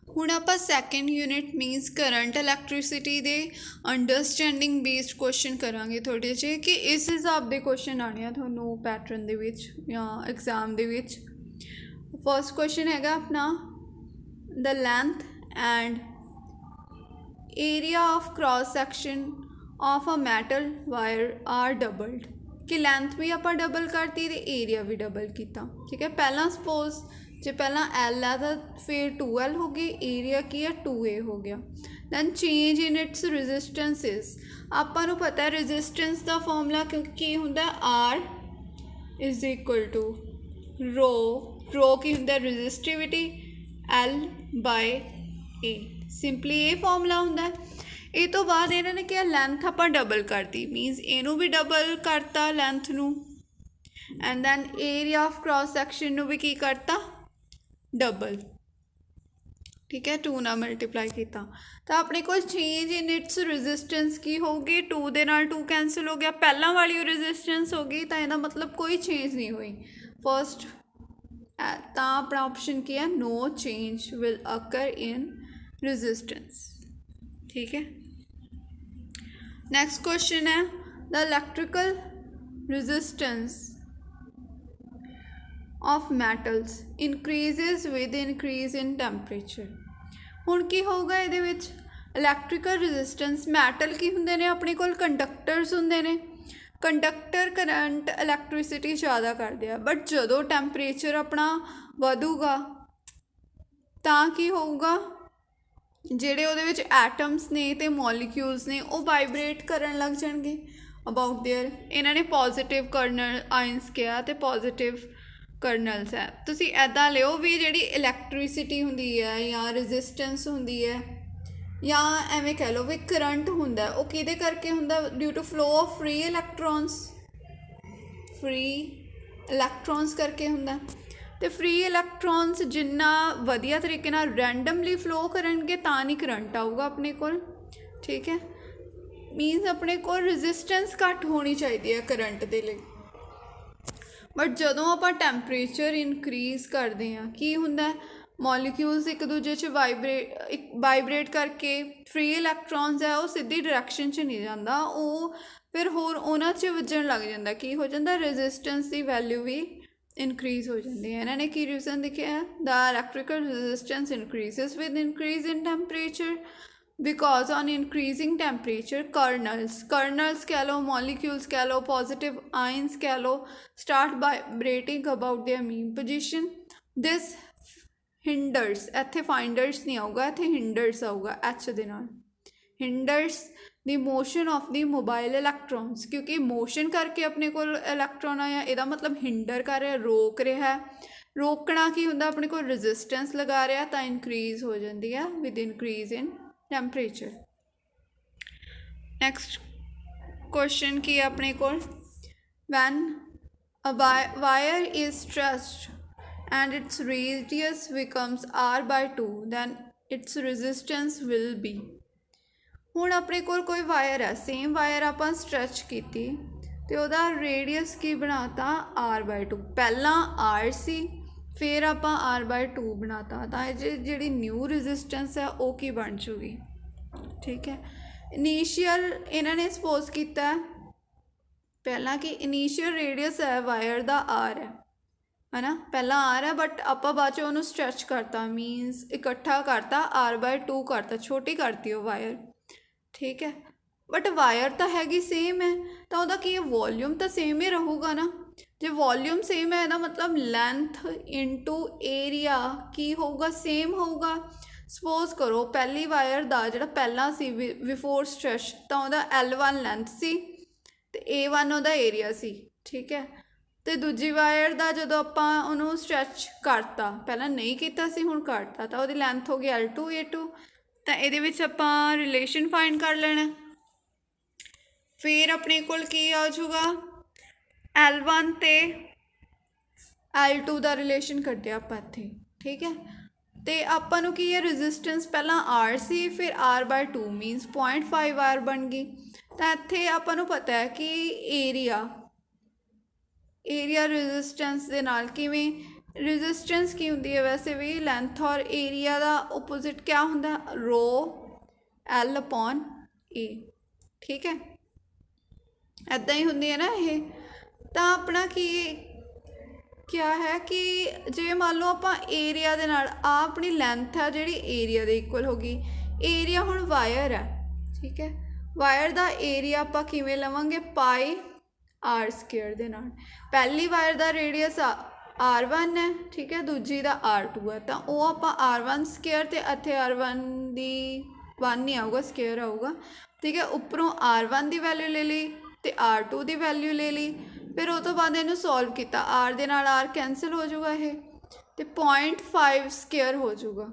ਹੁਣ ਆਪਾਂ second unit means current electricity ਦੇ ਅੰਡਰਸਟੈਂਡਿੰਗ ਬੇਸਡ ਕੁਐਸਚਨ ਕਰਾਂਗੇ ਥੋੜ੍ਹੇ ਜਿਹੇ ਕਿ ਇਸ ਹਿਸਾਬ ਦੇ ਕੁਐਸਚਨ ਆਣੇ ਆ ਤੁਹਾਨੂੰ ਪੈਟਰਨ ਦੇ ਵਿੱਚ ਜਾਂ ਐਗਜ਼ਾਮ ਦੇ ਵਿੱਚ। ਫਸਟ ਕੁਐਸਚਨ ਹੈਗਾ ਆਪਣਾ the length and area of cross section of a metal wire are doubled ਕਿ ਲੈਂਥ ਵੀ ਆਪਾਂ ਡਬਲ ਕਰਤੀ ਤੇ ਏਰੀਆ ਵੀ ਡਬਲ ਕੀਤਾ। ਠੀਕ ਹੈ, ਪਹਿਲਾਂ ਸਪੋਜ਼ ਜੇ ਪਹਿਲਾਂ ਐਲ ਹੈ ਤਾਂ ਫਿਰ 2L ਹੋ ਗਈ, ਏਰੀਆ ਕੀ ਹੈ 2A ਹੋ ਗਿਆ। ਦੈਨ ਚੇਂਜ ਇਨ ਇਟਸ ਰੈਜ਼ਿਸਟੈਂਸਿਸ, ਆਪਾਂ ਨੂੰ ਪਤਾ ਰੈਜ਼ਿਸਟੈਂਸ ਦਾ ਫਾਰਮੂਲਾ ਕੀ ਹੁੰਦਾ R ਇਜ਼ ਇਕੁਅਲ ਟੂ ਰੋ ਕੀ ਹੁੰਦਾ ਰੈਜ਼ਿਸਟਿਵਿਟੀ L/A, ਸਿੰਪਲੀ ਇਹ ਫਾਰਮੂਲਾ ਹੁੰਦਾ। ਇਹ ਤੋਂ ਬਾਅਦ ਇਹਨਾਂ ਨੇ ਕਿਹਾ ਲੈਂਥ ਆਪਾਂ ਡਬਲ ਕਰਤੀ ਮੀਨਸ ਇਹਨੂੰ ਵੀ ਡਬਲ ਕਰਤਾ ਲੈਂਥ ਨੂੰ, and then area of cross section ਨੂੰ ਵੀ ਕੀ ਕਰਤਾ ਡਬਲ। ਠੀਕ ਹੈ, 2 ਨਾਲ ਮਲਟੀਪਲਾਈ ਕੀਤਾ ਤਾਂ ਆਪਣੇ ਕੋਲ ਚੇਂਜ ਇਨ ਇਟਸ ਰੈਜ਼ਿਸਟੈਂਸ ਕੀ ਹੋਊਗੀ 2 ਦੇ ਨਾਲ 2 ਕੈਂਸਲ ਹੋ ਗਿਆ, ਪਹਿਲਾਂ ਵਾਲੀ ਰੈਜ਼ਿਸਟੈਂਸ ਹੋ ਗਈ ਤਾਂ ਇਹਦਾ ਮਤਲਬ ਕੋਈ ਚੇਂਜ ਨਹੀਂ ਹੋਈ ਫਸਟ। ਤਾਂ ਆਪਣਾ ਆਪਸ਼ਨ ਕੀ ਹੈ no change will ਅਕਰ in resistance. ठीक है, नेक्स्ट क्वेश्चन है the electrical resistance of metals increases with increase in temperature. हुण की होगा ये इलैक्ट्रिकल रेजिस्टेंस मैटल की होंगे ने अपने कोल कंडक्टर्स होंगे ने, कंडक्टर करंट इलैक्ट्रिसिटी ज़्यादा करते हैं बट जो टैंपरेचर अपना वधूगा तो की होगा ਜਿਹੜੇ ਉਹਦੇ ਵਿੱਚ ਐਟਮਸ ਨੇ ਅਤੇ ਮੋਲੀਕਿਊਲਸ ਨੇ ਉਹ ਵਾਈਬਰੇਟ ਕਰਨ ਲੱਗ ਜਾਣਗੇ ਅਬਾਊਟ ਦੇਅਰ। ਇਹਨਾਂ ਨੇ ਪੋਜ਼ੀਟਿਵ ਕਰਨਲ ਆਇਨਸ ਕਿਹਾ ਅਤੇ ਪੋਜ਼ੀਟਿਵ ਕਰਨਲਸ ਹੈ। ਤੁਸੀਂ ਇੱਦਾਂ ਲਿਓ ਵੀ ਜਿਹੜੀ ਇਲੈਕਟ੍ਰੀਸਿਟੀ ਹੁੰਦੀ ਹੈ ਜਾਂ ਰੈਜ਼ਿਸਟੈਂਸ ਹੁੰਦੀ ਹੈ ਜਾਂ ਐਵੇਂ ਕਹਿ ਲਓ ਵੀ ਕਰੰਟ ਹੁੰਦਾ ਉਹ ਕਿਹਦੇ ਕਰਕੇ ਹੁੰਦਾ due to flow of free electrons ਕਰਕੇ ਹੁੰਦਾ। तो फ्री इलैक्ट्रॉन्स जिन्ना वधिया तरीके नाल रैंडमली फ्लो करनगे तां नहीं करंट आऊगा अपने कोल। ठीक है, मीनस अपने कोल रेजिस्टेंस घट होनी चाहिए है करंट दे लई, बट जदों आपां टैंपरेचर इनक्रीज़ करते हैं की हुंदा मॉलीक्यूल्स एक दूजे च वाइब्रेट करके फ्री इलैक्ट्रॉन्स है वो सीधी डायरैक्शन च नहीं जाता, वो फिर होर उन्हां च वजन लग जाता की हो जाता रेजिस्टेंस की वैल्यू भी इनक्रीज़ हो जाती है। इन्होंने की रीज़न लिखे है the electrical resistance increases with increase in temperature because on increasing temperature kernels कह लो मॉलीक्यूल्स कह लो पॉजिटिव आइंस कह लो start vibrating about their mean position. This hinders, इत्थे फाइंडर्स नहीं आऊगा इत्थे हिंडर्स आऊगा एच दे नाल, hinders the motion of the mobile electrons क्योंकि मोशन करके अपने को इलैक्ट्रॉन आया ਇਹਦਾ मतलब हिंडर कर रहा रोक रहा है। रोकना की होंगे अपने को रेजिस्टेंस लगा रहा तो इनक्रीज़ हो जाती है with increase in temperature. Next question की अपने को when a wire is stretched and its radius becomes R/2 then its resistance will be. ਹੁਣ ਆਪਣੇ ਕੋਲ ਕੋਈ ਵਾਇਰ ਹੈ ਸੇਮ ਵਾਇਰ ਆਪਾਂ ਸਟਰੈਚ ਕੀਤੀ ਅਤੇ ਉਹਦਾ ਰੇਡੀਅਸ ਕੀ ਬਣਾਤਾ R/2, ਪਹਿਲਾਂ R ਸੀ ਫਿਰ ਆਪਾਂ R/2 ਬਣਾਤਾ ਤਾਂ ਇਹ ਜਿਹੜੀ ਨਿਊ ਰੈਜ਼ਿਸਟੈਂਸ ਹੈ ਉਹ ਕੀ ਬਣ ਜੂਗੀ। ਠੀਕ ਹੈ, ਇਨੀਸ਼ੀਅਲ ਇਹਨਾਂ ਨੇ ਸਪੋਜ਼ ਕੀਤਾ ਪਹਿਲਾਂ ਕਿ ਇਨੀਸ਼ੀਅਲ ਰੇਡੀਅਸ ਹੈ ਵਾਇਰ ਦਾ R ਹੈ ਨਾ, ਪਹਿਲਾਂ R ਹੈ ਬਟ ਆਪਾਂ ਬਾਅਦ 'ਚ ਉਹਨੂੰ ਸਟਰੈਚ ਕਰਤਾ ਮੀਨਸ ਇਕੱਠਾ ਕਰਤਾ R/2 ਕਰਤਾ, ਛੋਟੀ ਕਰਤੀ ਉਹ ਵਾਇਰ। ठीक है, बट वायर तो हैगी सेम है तो वह की वॉल्यूम तो सेम ही रहूगा ना, जो वॉल्यूम सेम है इसका मतलब लेंथ इंटू एरिया की होगा सेम होगा। सपोज करो पहली वायर का जो पहला सी बिफोर स्ट्रैच तो वह L1 लेंथ सी तो A1 वह एरिया सी। ठीक है, तो दूजी वायर का जो आप स्ट्रैच करता पहला नहीं किया हुण करता तो वही लेंथ हो गई L2 A2 तो ये आप रिलेशन फाइंड कर लेना। फिर अपने कोल की आ जाऊगा L1 तो L2 का रिलेशन कढ़िया आप इत्थे। ठीक है, तो आपू की है रेजिस्टेंस पहला R सी फिर R/2 मीनस 0.5 R बन गई तो इत्थे आपू पता है कि एरिया रेजिस्टेंस के नाल किवें ਰੈਜ਼ਿਸਟੈਂਸ ਕੀ ਹੁੰਦੀ ਹੈ ਵੈਸੇ ਵੀ, ਲੈਂਥ ਔਰ ਏਰੀਆ ਦਾ ਓਪੋजिट क्या ਹੁੰਦਾ, ਰੋ L upon A, ਠੀਕ ਹੈ, ਇੱਦਾਂ ਹੀ ਹੁੰਦੀ ਹੈ ਨਾ ਇਹ। ਤਾਂ ਆਪਣਾ क्या है कि जे मान लो आप एरिया दे नाल आ अपनी लेंथ है जी एरिया दे इक्वल होगी, एरिया हुण वायर है, ठीक है, वायर दा एरिया आप किवें लवांगे, पाई आर स्केयर दे नाल। पहली वायर दा रेडियस R1 है, ठीक है, दूजी दा R2 है, तो वो आप R1 स्केयर ते इत्थे R1 दी 1 नहीं आऊगा, स्केयर आऊगा, ठीक है, उपरों R1 दी वैल्यू ले ली ते R2 दी वैल्यू ले ली, फिर वो तो बाद इनू सॉल्व किया, आर दे नाल आर कैंसल हो जाऊगा ये, तो 0.5 स्केयर हो जाऊगा,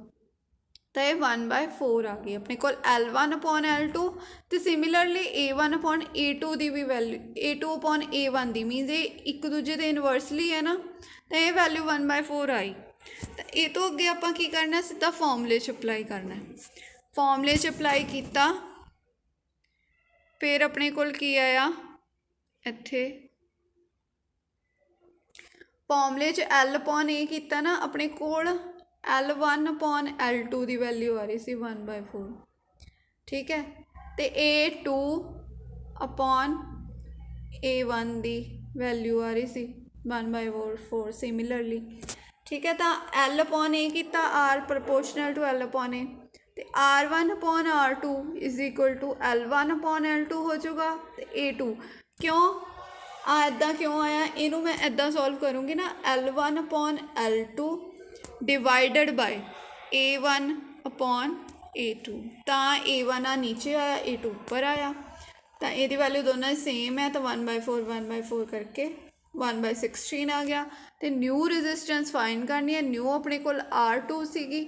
तो ये 1/4 आ गई अपने को L1 अपॉन L2, तो सिमिलरली A1 अपॉन A2 की भी वैल्यू, A2 अपॉन A1 की मीनस ये एक दूजे के इनवर्सली है ना, तो ये वैल्यू 1/4 आई। तो ये तो अगे आप की करना, सीधा फॉर्मूले च अप्लाई करना है, फॉर्मूले च अप्लाई किया, फिर अपने को आया इत्थे फॉर्मूले च L अपॉन A किया ना, अपने कोल L1 अपॉन L2 की वैल्यू आ रही सी 1/4, ठीक है, तो A2 अपॉन A1 की वैल्यू आ रही सी 1/4 सिमिलरली, ठीक है, तो L अपॉन A किया, R proportional to L upon A, तो R1 upon R2 is equal to L1 upon L2 हो जाऊगा, तो A2 क्यों इदा क्यों आया, इनू मैं इदा सॉल्व करूँगी ना, L1 upon L2 divided by A1 upon A2, तो A1 आ नीचे आया, A2 ऊपर आया, तो ये वैल्यू दोनों सेम है, तो 1/4 करके 1/16 आ गया। तो न्यू रजिस्टेंस फाइंड करनी है, न्यू अपने को R2 सी,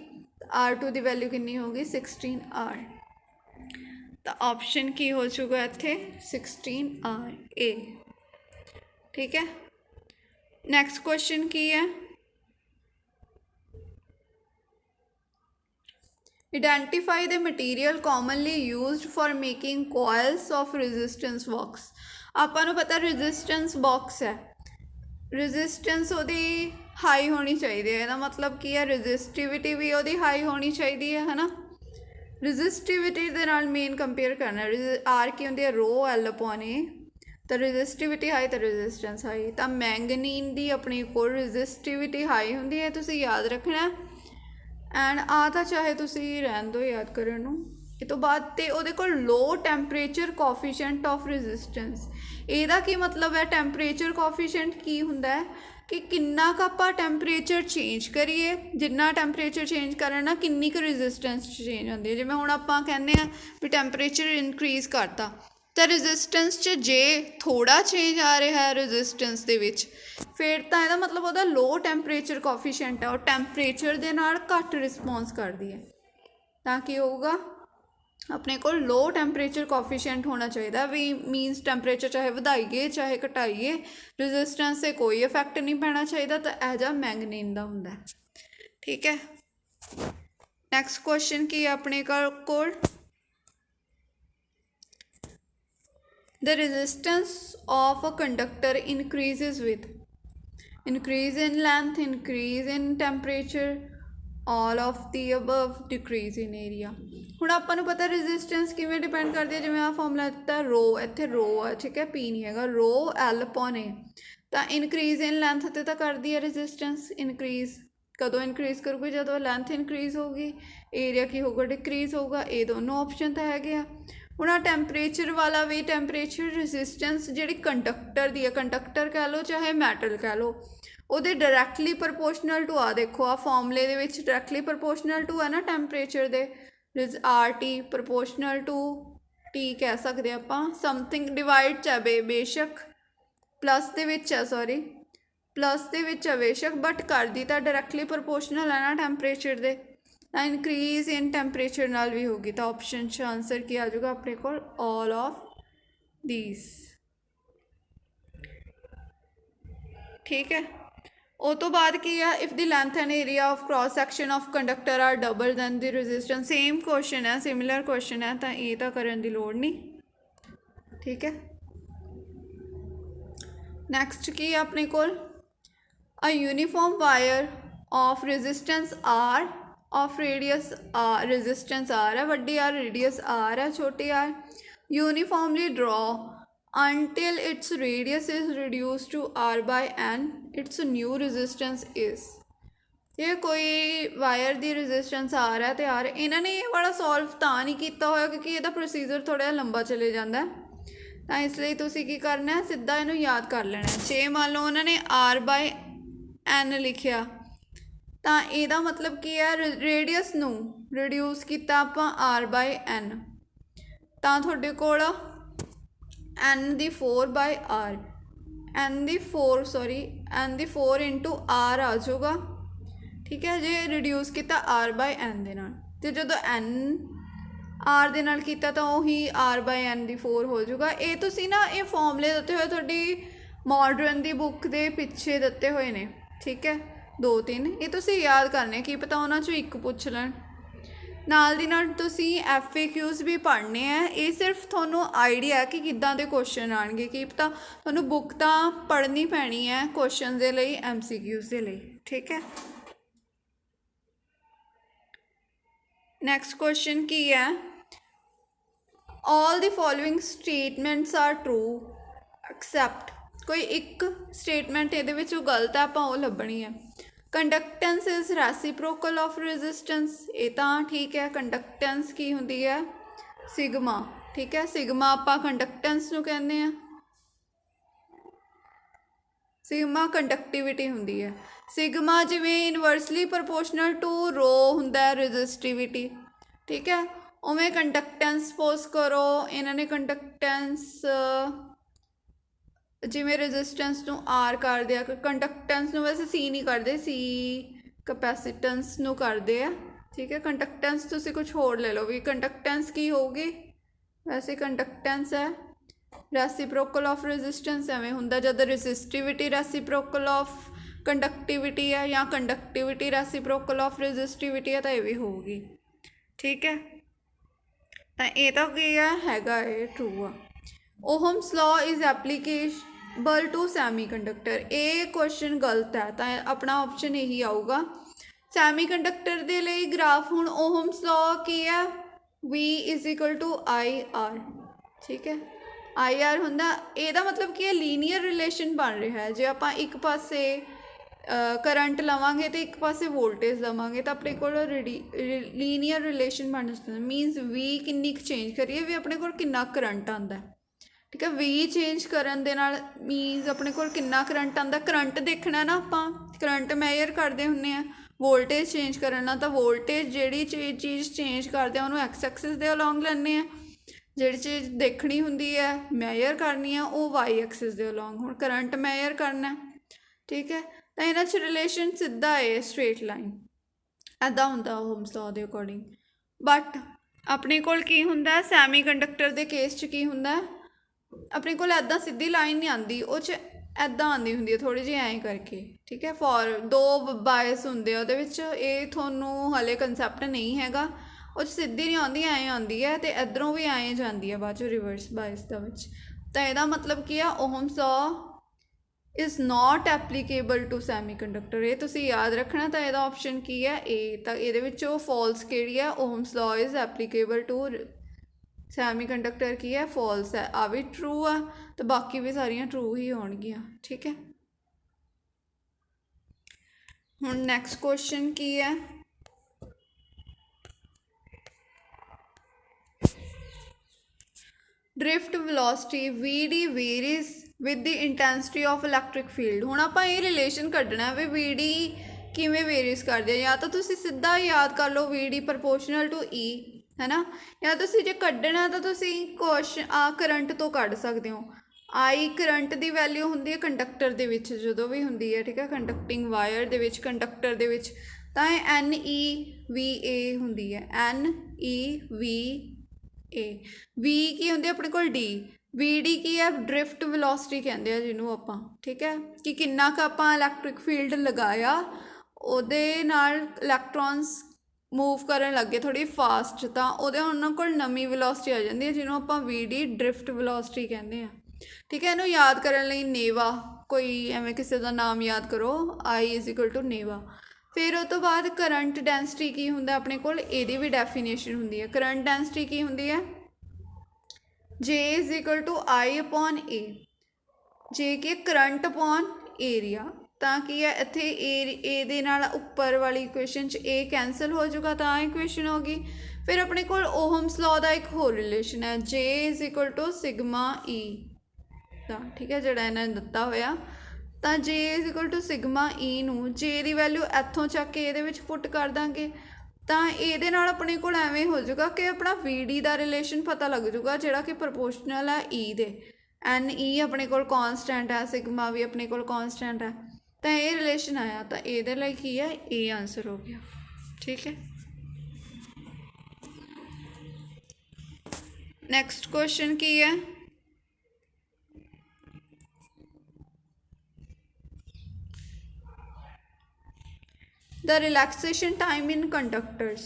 R2 की वैल्यू कितनी होगी 16R, तो ऑप्शन की हो चुका इत्थे 16R A, ठीक है। नैक्सट क्वेश्चन की है, identify the material commonly used for making coils of resistance box. आपां पता रेजिस्टेंस बॉक्स है, रेजिस्टेंस ओदी हाई होनी चाहिए, ਇਹਦਾ मतलब की है रजिस्टिविटी भी ओदी हाई होनी चाहिए है ना, रजिस्टिविटी दे नाल मेन कंपेयर करना, आर की होंदी है रो L अपॉन A, तो रजिस्टिविटी हाई तो रजिस्टेंस हाई, तो मैंगनीन की अपनी को रजिस्टिविटी हाई होंगी है, तुसीं याद रखना, एंड आ तो चाहे तुसीं रहन दो याद करन नूं। ये तो बाद तो उहदे कोल लो टैंपरेचर कोफिशिएंट ऑफ रजिस्टेंस, ਇਹਦਾ की मतलब है टैंपरेचर कोफिशिएंट की हुंदा है कि किन्ना क आपां टैंपरेचर चेंज करिए, जिन्ना टैंपरेचर चेंज करन ना किन्नी क रजिस्टेंस चेंज होंदी है। जिवें हुण आपां कहने आ भी टैंपरेचर इनक्रीज़ करता, तो रजिस्टेंस च जे थोड़ा चेंज आ रहा है रजिस्टेंस दे विच, फिर तो यदा मतलब वह लो टैंपरेचर कोफिशिएंट है, और टैंपरेचर के नाल घट रिस्पोंस करती है, ताकि होगा अपने को लो टैंपरेचर कोफिशिएंट होना चाहिए भी, मीनस टैंपरेचर चाहे वधाइए चाहे घटाइए रजिस्टेंस से कोई इफैक्ट नहीं पैना चाहिए, तो यह जा मैंगनीन का हुंदा, ठीक है। नैक्सट क्वेश्चन की अपने कोल, the resistance of a conductor increases with increase in length, increase in temperature, all of the above, decrease in area। हुण आपां नूं पता resistance किवें डिपेंड करती है, जिवें आ फॉर्मूला दिता रो, इत्थे रो है, ठीक है, P नहीं हैगा, रो L अपॉन A, तो इनक्रीज इन लेंथ ते तां करदी है रजिस्टेंस इनक्रीज, कदों इनक्रीज करूँगी जदों लेंथ इनक्रीज होगी, एरिया की होगा डिक्रीज होगा, ये दोनों ऑप्शन तो हैगे आ। हुण आ टैंपरेचर वाला भी, टैंपरेचर रजिस्टेंस जिहड़ी कंडक्टर दी है, कंडक्टर कह लो चाहे मैटल कह लो, ਉਹਦੇ डायरैक्टली प्रपोर्शनल टू आ देखो आ फॉर्मूले ਦੇ ਵਿੱਚ डायरैक्टली प्रपोर्शनल टू है ना टैंपरेचर ਦੇ, RT प्रपोर्शनल टू T कह सकते ਆਪਾਂ, समथिंग डिवाइड च है बेशक प्लस ਦੇ ਵਿੱਚ है, सॉरी प्लस ਦੇ ਵਿੱਚ है बेशक, बट करदी ਤਾਂ डायरैक्टली प्रपोर्शनल है ना टैंपरेचर ਦੇ, इनक्रीज इन टैंपरेचर नाल भी होगी, तो ऑप्शन च आंसर की आ जाएगा अपने को ऑल ऑफ दीज, ठीक है। ਉਹ ਤੋਂ ਬਾਅਦ ਕੀ ਆ, if the length and area of cross section of conductor are double then the resistance, same question है, सिमिलर क्वेश्चन है, तो ये तो करने की लोड़ नहीं, ठीक है। नैक्सट की अपने को A uniform wire of resistance R of radius R, resistance R है, ਵੱਡੀ R radius R है, छोटी R, uniformly draw until its radius is reduced to R by N, its new resistance is। ये कोई wire ਦੀ resistance R है ਤੇ R, ਇਹਨਾਂ ਨੇ ਇਹ ਵਾਲਾ solve ਤਾਂ ਨਹੀਂ ਕੀਤਾ ਹੋਇਆ ਕਿਉਂਕਿ ਇਹਦਾ procedure ਥੋੜਾ ਜਿਹਾ ਲੰਬਾ ਚਲੇ ਜਾਂਦਾ ਤਾਂ ਇਸ ਲਈ ਤੁਸੀਂ ਕੀ ਕਰਨਾ ਹੈ, ਸਿੱਧਾ ਇਹਨੂੰ ਯਾਦ ਕਰ ਲੈਣਾ। ਜੇ ਮੰਨ ਲਓ ਉਹਨਾਂ ਨੇ R by N ਲਿਖਿਆ ਤਾਂ ਇਹਦਾ ਮਤਲਬ ਕੀ ਹੈ, ਰੇਡੀਅਸ ਨੂੰ ਰਿਡਿਊਸ ਕੀਤਾ ਆਪਾਂ R by N, ਤਾਂ ਤੁਹਾਡੇ ਕੋਲ N the 4 by R, N the 4 into R ਆ ਜਾਊਗਾ, ਠੀਕ ਹੈ। ਜੇ ਰਿਡਿਊਸ ਕੀਤਾ R by N ਦੇ ਨਾਲ, ਅਤੇ ਜਦੋਂ N R ਦੇ ਨਾਲ ਕੀਤਾ ਤਾਂ ਉਹੀ R by N ਦੀ 4 ਹੋ ਜਾਊਗਾ। ਇਹ ਤੁਸੀਂ ਨਾ ਇਹ ਫਾਰਮੂਲੇ ਦਿੱਤੇ ਹੋਏ ਤੁਹਾਡੀ ਮਾਡਰਨ ਦੀ ਬੁੱਕ ਦੇ ਪਿੱਛੇ ਦਿੱਤੇ ਹੋਏ ਨੇ, ਠੀਕ ਹੈ, 2-3 ਇਹ ਤੁਸੀਂ ਯਾਦ ਕਰਨੇ, ਕੀ ਪਤਾ ਉਹਨਾਂ 'ਚੋਂ ਇੱਕ ਪੁੱਛ ਲੈਣ। ਨਾਲ ਦੀ ਨਾਲ ਤੁਸੀਂ FAQs ਵੀ ਪੜ੍ਹਨੇ ਹੈ, ਇਹ ਸਿਰਫ ਤੁਹਾਨੂੰ ਆਈਡੀਆ ਹੈ ਕਿ ਕਿੱਦਾਂ ਦੇ ਕੁਐਸਚਨ ਆਉਣਗੇ, ਕੀ ਪਤਾ ਤੁਹਾਨੂੰ ਬੁੱਕ ਤਾਂ ਪੜ੍ਹਨੀ ਪੈਣੀ ਹੈ ਕੁਐਸਚਨ ਦੇ ਲਈ, MCQs ਦੇ ਲਈ, ਠੀਕ ਹੈ। ਨੈਕਸਟ ਕੁਐਸਚਨ ਕੀ ਹੈ, all the following statements are true except, ਕੋਈ ਇੱਕ ਸਟੇਟਮੈਂਟ ਇਹਦੇ ਵਿੱਚ ਉਹ ਗਲਤ ਹੈ, ਆਪਾਂ ਉਹ ਲੱਭਣੀ ਹੈ। ਕੰਡਕਟੈਂਸ ਇਜ਼ ਰੈਸੀਪ੍ਰੋਕਲ ਆਫ ਰੈਜ਼ਿਸਟੈਂਸ, ਇਹ ਤਾਂ ਠੀਕ ਹੈ। ਕੰਡਕਟੈਂਸ ਕੀ ਹੁੰਦੀ ਹੈ, ਸਿਗਮਾ, ਠੀਕ ਹੈ। ਸਿਗਮਾ ਆਪਾਂ ਕੰਡਕਟੈਂਸ ਨੂੰ ਕਹਿੰਦੇ ਹਾਂ, ਸਿਗਮਾ ਕੰਡਕਟਿਵਿਟੀ ਹੁੰਦੀ ਹੈ। ਸਿਗਮਾ ਜਿਵੇਂ ਇਨਵਰਸਲੀ ਪ੍ਰਪੋਰਸ਼ਨਲ ਟੂ ਰੋ ਹੁੰਦਾ ਹੈ ਰੈਜ਼ਿਸਟਿਵਿਟੀ, ਠੀਕ ਹੈ, ਉਵੇਂ ਕੰਡਕਟੈਂਸ ਸਪੋਜ਼ ਕਰੋ ਇਹਨਾਂ ਨੇ ਕੰਡਕਟੈਂਸ ਜਿਵੇਂ ਰੈਜ਼ਿਸਟੈਂਸ ਨੂੰ R ਕਰ ਦਿਆ, ਕੰਡਕਟੈਂਸ ਨੂੰ ਵੈਸੇ C ਨਹੀਂ ਕਰਦੇ, C ਕਪੈਸਿਟੈਂਸ ਨੂੰ ਕਰਦੇ ਆ, ਠੀਕ ਹੈ। ਕੰਡਕਟੈਂਸ ਤੁਸੀਂ ਕੁਛ ਹੋਰ ਲੈ ਲਓ ਵੀ, ਕੰਡਕਟੈਂਸ ਕੀ ਹੋਊਗੀ, ਵੈਸੇ ਕੰਡਕਟੈਂਸ ਹੈ ਰੈਸੀਪ੍ਰੋਕਲ ਆਫ ਰੈਜ਼ਿਸਟੈਂਸ, ਐਵੇਂ ਹੁੰਦਾ ਜਦ ਰੈਜ਼ਿਸਟਿਵਿਟੀ ਰੈਸੀਪ੍ਰੋਕਲ ਆਫ ਕੰਡਕਟਿਵਿਟੀ ਹੈ ਜਾਂ ਕੰਡਕਟਿਵਿਟੀ ਰੈਸੀਪ੍ਰੋਕਲ ਆਫ ਰੈਜ਼ਿਸਟਿਵਿਟੀ ਹੈ ਤਾਂ ਇਹ ਵੀ ਹੋਊਗੀ, ਠੀਕ ਹੈ। ਤਾਂ ਇਹ ਤਾਂ ਕੀ ਹੈ, ਹੈਗਾ ਇਹ ਟਰੂ ਆ। Ohm's law is applicable to semiconductor, ਇਹ ਕੁਐਸਚਨ ਗਲਤ ਹੈ ਤਾਂ ਆਪਣਾ ਆਪਸ਼ਨ ਇਹੀ ਆਊਗਾ। ਸੈਮੀ ਕੰਡਕਟਰ ਦੇ ਲਈ ਗ੍ਰਾਫ, ਹੁਣ ਓਹਮਸ ਲਾਅ ਕੀ ਹੈ, V = IR, ਠੀਕ ਹੈ। IR ਹੁੰਦਾ, ਇਹਦਾ ਮਤਲਬ ਕੀ ਹੈ, ਲੀਨੀਅਰ ਰਿਲੇਸ਼ਨ ਬਣ ਰਿਹਾ ਹੈ। ਜੇ ਆਪਾਂ ਇੱਕ ਪਾਸੇ ਕਰੰਟ ਲਵਾਂਗੇ ਅਤੇ ਇੱਕ ਪਾਸੇ ਵੋਲਟੇਜ ਲਵਾਂਗੇ ਤਾਂ ਆਪਣੇ ਕੋਲ ਲੀਨੀਅਰ ਰਿਲੇਸ਼ਨ ਬਣ ਜਾਂਦਾ, ਮੀਨਸ V ਕਿੰਨੀ ਕੁ ਚੇਂਜ ਕਰੀਏ ਵੀ ਆਪਣੇ ਕੋਲ ਕਿੰਨਾ ਕਰੰਟ ਆਉਂਦਾ, ਠੀਕ ਹੈ। V ਚੇਂਜ ਕਰਨ ਦੇ ਨਾਲ ਮੀਨਸ ਆਪਣੇ ਕੋਲ ਕਿੰਨਾ ਕਰੰਟ ਆਉਂਦਾ, ਕਰੰਟ ਦੇਖਣਾ ਨਾ, ਆਪਾਂ ਕਰੰਟ ਮੈਜ਼ਰ ਕਰਦੇ ਹੁੰਦੇ ਹਾਂ। ਵੋਲਟੇਜ ਚੇਂਜ ਕਰਨ ਨਾਲ ਤਾਂ ਵੋਲਟੇਜ ਜਿਹੜੀ ਚੀਜ਼ ਚੇਂਜ ਕਰਦੇ ਆ ਉਹਨੂੰ X ਐਕਸਿਸ ਦੇ ਅਲੋਂਗ ਲੈਂਦੇ ਹਾਂ, ਜਿਹੜੀ ਚੀਜ਼ ਦੇਖਣੀ ਹੁੰਦੀ ਹੈ ਮੈਜ਼ਰ ਕਰਨੀ ਆ ਉਹ Y ਐਕਸਿਸ ਦੇ ਅਲੋਂਗ। ਹੁਣ ਕਰੰਟ ਮੈਜ਼ਰ ਕਰਨਾ, ਠੀਕ ਹੈ, ਤਾਂ ਇਹਨਾਂ 'ਚ ਰਿਲੇਸ਼ਨ ਸਿੱਧਾ ਹੈ, ਸਟ੍ਰੇਟ ਲਾਈਨ, ਇੱਦਾਂ ਹੁੰਦਾ ਓਹਮਸ ਲਾਅ ਦੇ ਅਕੋਰਡਿੰਗ। ਬਟ ਆਪਣੇ ਕੋਲ ਕੀ ਹੁੰਦਾ, ਸੈਮੀ ਕੰਡਕਟਰ ਦੇ ਕੇਸ 'ਚ ਕੀ ਹੁੰਦਾ, ਆਪਣੇ ਕੋਲ ਇੱਦਾਂ ਸਿੱਧੀ ਲਾਈਨ ਨਹੀਂ ਆਉਂਦੀ, ਉਹ 'ਚ ਇੱਦਾਂ ਆਉਂਦੀ ਹੁੰਦੀ ਹੈ ਥੋੜ੍ਹੀ ਜਿਹੀ ਐਂ ਕਰਕੇ, ਠੀਕ ਹੈ। ਦੋ ਬਾਇਸ ਹੁੰਦੇ ਆ ਉਹਦੇ ਵਿੱਚ, ਇਹ ਤੁਹਾਨੂੰ ਹਾਲੇ ਕੰਸੈਪਟ ਨਹੀਂ ਹੈਗਾ, ਉਹ 'ਚ ਸਿੱਧੀ ਨਹੀਂ ਆਉਂਦੀ, ਐਂ ਆਉਂਦੀ ਹੈ ਅਤੇ ਇੱਧਰੋਂ ਵੀ ਐਂ ਜਾਂਦੀ ਹੈ ਬਾਅਦ 'ਚੋਂ ਰਿਵਰਸ ਬਾਇਸ ਦਾ ਵਿੱਚ। ਤਾਂ ਇਹਦਾ ਮਤਲਬ ਕੀ ਆ, Ohm's law is not applicable to semiconductor, ਇਹ ਤੁਸੀਂ ਯਾਦ ਰੱਖਣਾ। ਤਾਂ ਇਹਦਾ ਆਪਸ਼ਨ ਕੀ ਹੈ, A। ਤਾਂ ਇਹਦੇ ਵਿੱਚੋਂ ਫੋਲਸ ਕਿਹੜੀ ਹੈ, Ohm's law is applicable to semiconductor ਕੀ ਹੈ, ਫੋਲਸ ਹੈ। ਆ ਵੀ ਟਰੂ ਆ ਅਤੇ ਬਾਕੀ ਵੀ ਸਾਰੀਆਂ ਟਰੂ ਹੀ ਹੋਣਗੀਆਂ, ਠੀਕ ਹੈ। ਹੁਣ ਨੈਕਸਟ ਕੁਐਸਚਨ ਕੀ ਹੈ, drift velocity VD varies with the intensity of electric field. ਹੁਣ ਆਪਾਂ ਇਹ ਰਿਲੇਸ਼ਨ ਕੱਢਣਾ ਵੀ VD ਕਿਵੇਂ ਵੇਰੀਜ਼ ਕਰਦੇ ਆ, ਜਾਂ ਤਾਂ ਤੁਸੀਂ ਸਿੱਧਾ ਯਾਦ ਕਰ ਲਓ VD ਪ੍ਰਪੋਰਸ਼ਨਲ ਟੂ E, ਹੈ ਨਾ, ਜਾਂ ਤੁਸੀਂ ਜੇ ਕੱਢਣਾ ਤਾਂ ਤੁਸੀਂ ਕਰੰਟ ਤੋਂ ਕੱਢ ਸਕਦੇ ਹੋ। I ਕਰੰਟ ਦੀ ਵੈਲਿਊ ਹੁੰਦੀ ਹੈ ਕੰਡਕਟਰ ਦੇ ਵਿੱਚ ਜਦੋਂ ਵੀ ਹੁੰਦੀ ਹੈ, ਠੀਕ ਹੈ, ਕੰਡਕਟਿੰਗ ਵਾਇਰ ਦੇ ਵਿੱਚ, ਕੰਡਕਟਰ ਦੇ ਵਿੱਚ, ਤਾਂ ਇਹ NEVA ਹੁੰਦੀ ਹੈ, NEVA। V ਕੀ ਹੁੰਦੀ ਆਪਣੇ ਕੋਲ D, VD ਕੀ ਹੈ, ਡ੍ਰਿਫਟ ਵੈਲੋਸਿਟੀ ਕਹਿੰਦੇ ਆ ਜਿਹਨੂੰ ਆਪਾਂ, ਠੀਕ ਹੈ, ਕਿ ਕਿੰਨਾ ਕੁ ਆਪਾਂ ਇਲੈਕਟ੍ਰਿਕ ਫੀਲਡ ਲਗਾਇਆ ਉਹਦੇ ਨਾਲ ਇਲੈਕਟ੍ਰੋਨਸ ਮੂਵ ਕਰਨ ਲੱਗੇ ਥੋੜ੍ਹੀ ਫਾਸਟ, ਤਾਂ ਉਹਦੇ ਉਹਨਾਂ ਕੋਲ ਨਵੀਂ ਵੈਲੋਸਿਟੀ ਆ ਜਾਂਦੀ ਹੈ ਜਿਹਨੂੰ ਆਪਾਂ VD ਡ੍ਰਿਫਟ ਵੈਲੋਸਿਟੀ ਕਹਿੰਦੇ ਹਾਂ, ਠੀਕ ਹੈ। ਇਹਨੂੰ ਯਾਦ ਕਰਨ ਲਈ ਨੇਵਾ कोई एवें किसी का नाम याद करो, आई इज इक्वल टू नेवा। फिर उस तो बाद करंट डेंसिटी की हुंदा अपने कोल, इहदी भी डेफिनेशन हुंदी है। करंट डेंसिटी की हुंदी है, J is equal to I upon A. J कि करंट अपॉन एरिया, ਤਾਂ ਕੀ ਹੈ ਇੱਥੇ ਏ ਦੇ ਨਾਲ ਉੱਪਰ ਵਾਲੀ ਇਕੁਏਸ਼ਨ 'ਚ ਏ ਕੈਂਸਲ ਹੋ ਜਾਊਗਾ, ਤਾਂ ਇਕੁਏਸ਼ਨ ਹੋ ਗਈ। ਫਿਰ ਆਪਣੇ ਕੋਲ ਓਹਮਸ ਲਾਅ ਦਾ ਇੱਕ ਹੋਰ ਰਿਲੇਸ਼ਨ ਹੈ, ਜੇ ਇਜ਼ ਇਕੁਅਲ ਟੂ ਸਿਗਮਾ ਈ ਦਾ, ਠੀਕ ਹੈ, ਜਿਹੜਾ ਇਹਨਾਂ ਨੇ ਦਿੱਤਾ ਹੋਇਆ। ਤਾਂ ਜੇ ਇਜ਼ ਇਕੁਅਲ ਟੂ ਸਿਗਮਾ ਈ ਨੂੰ, ਜੇ ਦੀ ਵੈਲਿਊ ਇੱਥੋਂ ਚੱਕ ਕੇ ਇਹਦੇ ਵਿੱਚ ਪੁੱਟ ਕਰ ਦਾਂਗੇ, ਤਾਂ ਇਹਦੇ ਨਾਲ ਆਪਣੇ ਕੋਲ ਐਵੇਂ ਹੋ ਜਾਊਗਾ ਕਿ ਆਪਣਾ ਵੀ ਡੀ ਦਾ ਰਿਲੇਸ਼ਨ ਪਤਾ ਲੱਗ ਜਾਊਗਾ, ਜਿਹੜਾ ਕਿ ਪ੍ਰਪੋਰਸ਼ਨਲ ਹੈ ਈ ਦੇ। ਐਨ ਈ ਆਪਣੇ ਕੋਲ ਕੌਨਸਟੈਂਟ ਹੈ, ਸਿਗਮਾ ਵੀ ਆਪਣੇ ਕੋਲ ਕੌਨਸਟੈਂਟ ਹੈ, ਤਾਂ ਇਹ ਰਿਲੇਸ਼ਨ ਆਇਆ। ਤਾਂ ਇਹਦੇ ਲਈ ਕੀ ਹੈ, ਇਹ ਆਨਸਰ ਹੋ ਗਿਆ। ਠੀਕ ਹੈ, ਨੈਕਸਟ ਕੁਐਸਚਨ ਕੀ ਹੈ, the relaxation time in conductors.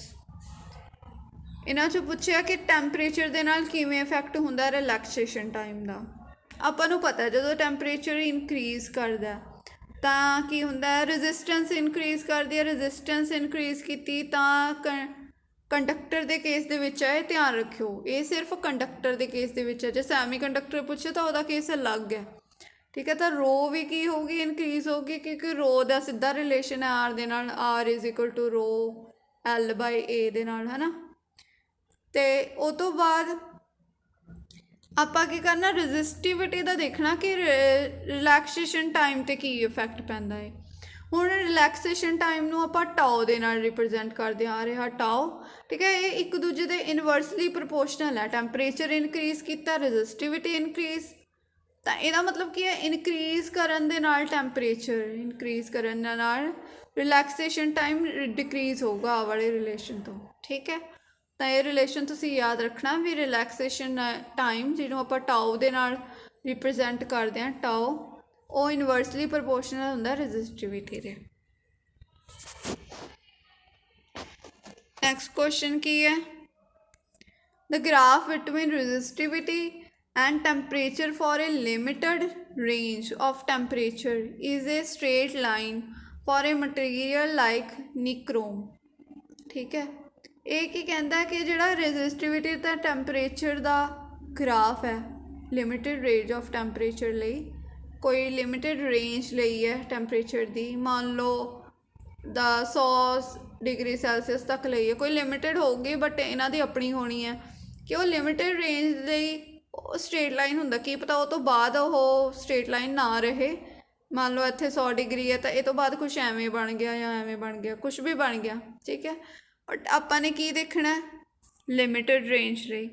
इन्हां चों पुछया कि टैंपरेचर दे नाल किवें इफैक्ट हुंदा रिलैक्सेशन टाइम दा। आपां नूं पता है जदों टैंपरेचर इनक्रीज़ करदा तां की हुंदा है, रजिस्टेंस इनक्रीज़ करदी है। रजिस्टेंस इनक्रीज़ कीती तां कंडक्टर के केस दे विच है, ध्यान रखियो ये सिर्फ कंडक्टर के केस दे विच है। जे सैमी कंडक्टर पूछे तो वह केस अलग है। ठीक है, तो रो भी की होगी, इनक्रीज़ होगी, क्योंकि रो का सीधा रिलेशन है आर दे नाल, R is equal to rho L by A दे नाल, है ना। तो उस तो बाद आपां की करना, रजिस्टिविटी का देखना कि रिलैक्सेशन टाइम ते की इफैक्ट पैंदा है। हुण रिलैक्सेशन टाइम नूं आपां टाओ दे नाल रिप्रजेंट करदे आ रहे टाओ। ठीक है, ये एक दूजे दे इनवर्सली प्रपोर्शनल है। टैंपरेचर इनक्रीज़ कीता, रजिस्टिविटी इनक्रीज़, तो यदा मतलब की है इनक्रीज़ करन दे नाल टैंपरेचर इनक्रीज़ करन दे नाल रिलैक्सेशन टाइम डिक्रीज़ होगा आ वाले रिलेशन तो। ठीक है, तो ये रिलेशन तुसीं याद रखना भी, रिलैक्सेशन टाइम जिन्हों आपां टाओ दे नाल रिप्रजेंट करते हैं, टाओ वो इनवर्सली प्रपोर्शनल हुंदा रजिस्टिविटी दे। नैक्सट क्वेश्चन की है, the graph between resistivity and temperature for a limited range of temperature is a straight line for a material like nichrome। ठीक है, एक ही कहता है कि जिहड़ा resistivity ते temperature दा ग्राफ है limited range of temperature लई, कोई limited range लई है temperature दी, मान लो 100 डिग्री सैल्सियस तक लई है, कोई लिमिटेड होगी बट इन्हां दी अपनी होनी है कि वो लिमिटेड रेंज लई स्ट्रेट लाइन हुंदा, की पता वो तो बाद वो स्ट्रेट लाइन ना रहे। मान लो इत्थे 100 डिग्री है तो ये तो बाद कुछ एवें बन गया या एवें बन गया, कुछ भी बन गया। ठीक है, बट आपां ने की देखना है, लिमिटेड रेंज लई।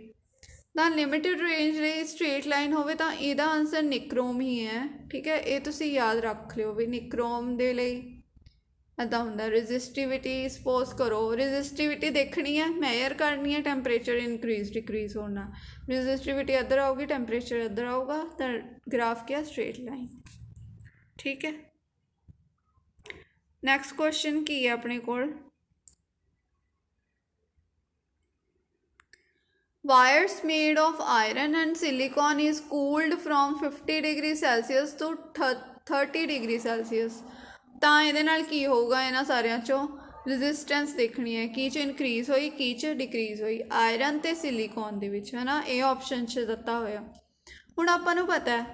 तां लिमिटेड रेंज लई स्ट्रेट लाइन होवे तां इहदा आंसर निक्रोम ही है। ठीक है, ये तुसीं याद रख लिओ भी निक्रोम दे लई इदा होंदा। रजिस्टिविटी सपोज करो, रजिस्टिविटी देखनी है, मेजर करनी है, टैंपरेचर इनक्रीज डिक्रीज होना, रजिस्टिविटी इधर आऊगी, टैंपरेचर इधर आऊगा, तो ग्राफ क्या, स्ट्रेट लाइन। ठीक है, नैक्सट क्वेश्चन की है अपने कोल, wires made of iron and silicon is cooled from 50 degree Celsius to 30 degree Celsius. ਤਾਂ ਇਹਦੇ ਨਾਲ ਕੀ ਹੋਊਗਾ, ਇਹਨਾਂ ਸਾਰਿਆਂ 'ਚੋਂ ਰਜਿਸਟੈਂਸ ਦੇਖਣੀ ਹੈ, ਕੀ 'ਚ ਇਨਕਰੀਜ਼ ਹੋਈ, ਕੀ 'ਚ ਡਿਕਰੀਜ਼ ਹੋਈ, ਆਇਰਨ ਅਤੇ ਸਿਲੀਕॉन ਦੇ ਵਿੱਚ, ਹੈ ਨਾ। ਇਹ ਆਪਸ਼ਨ 'ਚ ਦਿੱਤਾ ਹੋਇਆ। ਹੁਣ ਆਪਾਂ ਨੂੰ ਪਤਾ ਹੈ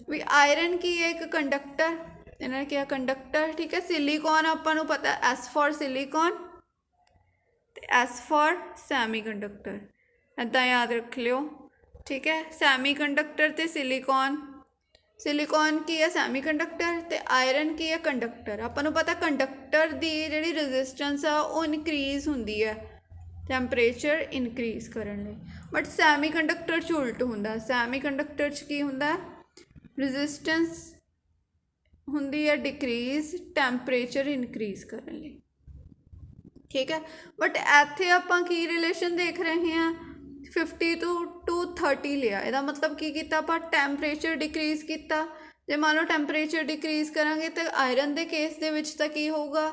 ਵੀ ਆਇਰਨ ਕੀ ਹੈ, ਇੱਕ ਕੰਡਕਟਰ, ਇਹਨਾਂ ਨੇ ਕਿਹਾ ਕੰਡਕਟਰ। ਠੀਕ ਹੈ, ਸਿਲੀਕॉन ਆਪਾਂ ਨੂੰ ਪਤਾ ਐਸ ਫॉर ਸਿਲੀਕॉन ਅਤੇ ਐਸ ਫॉर ਸੈਮੀ ਕੰਡਕਟਰ, ਇੱਦਾਂ ਯਾਦ ਰੱਖ ਲਿਓ। ਠੀਕ ਹੈ, ਸੈਮੀ ਕੰਡਕਟਰ ਅਤੇ ਸਿਲੀਕॉन, सिलिकॉन की है सैमी कंडक्टर तो आयरन की है कंडक्टर। आपां पता कंडक्टर की जी रजिस्टेंस आ वो इनक्रीज़ होंदी है टैंपरेचर इनक्रीज़ करने लई, बट सैमी कंडक्टर च उल्ट होंदा। सैमी कंडक्टर च की होंदा, रजिस्टेंस होंदी है डिक्रीज़, टैंपरेचर इनक्रीज़ करने लई। ठीक है, बट इत्थे आपां की रिलेशन देख रहे हैं, 50 टू 30 लिया, ਇਹਦਾ मतलब की किया आप टैंपरेचर डिक्रीज़ किया। जे मान लो टैंपरेचर डिक्रीज़ करांगे तो आयरन के केस दे विच तां की होगा,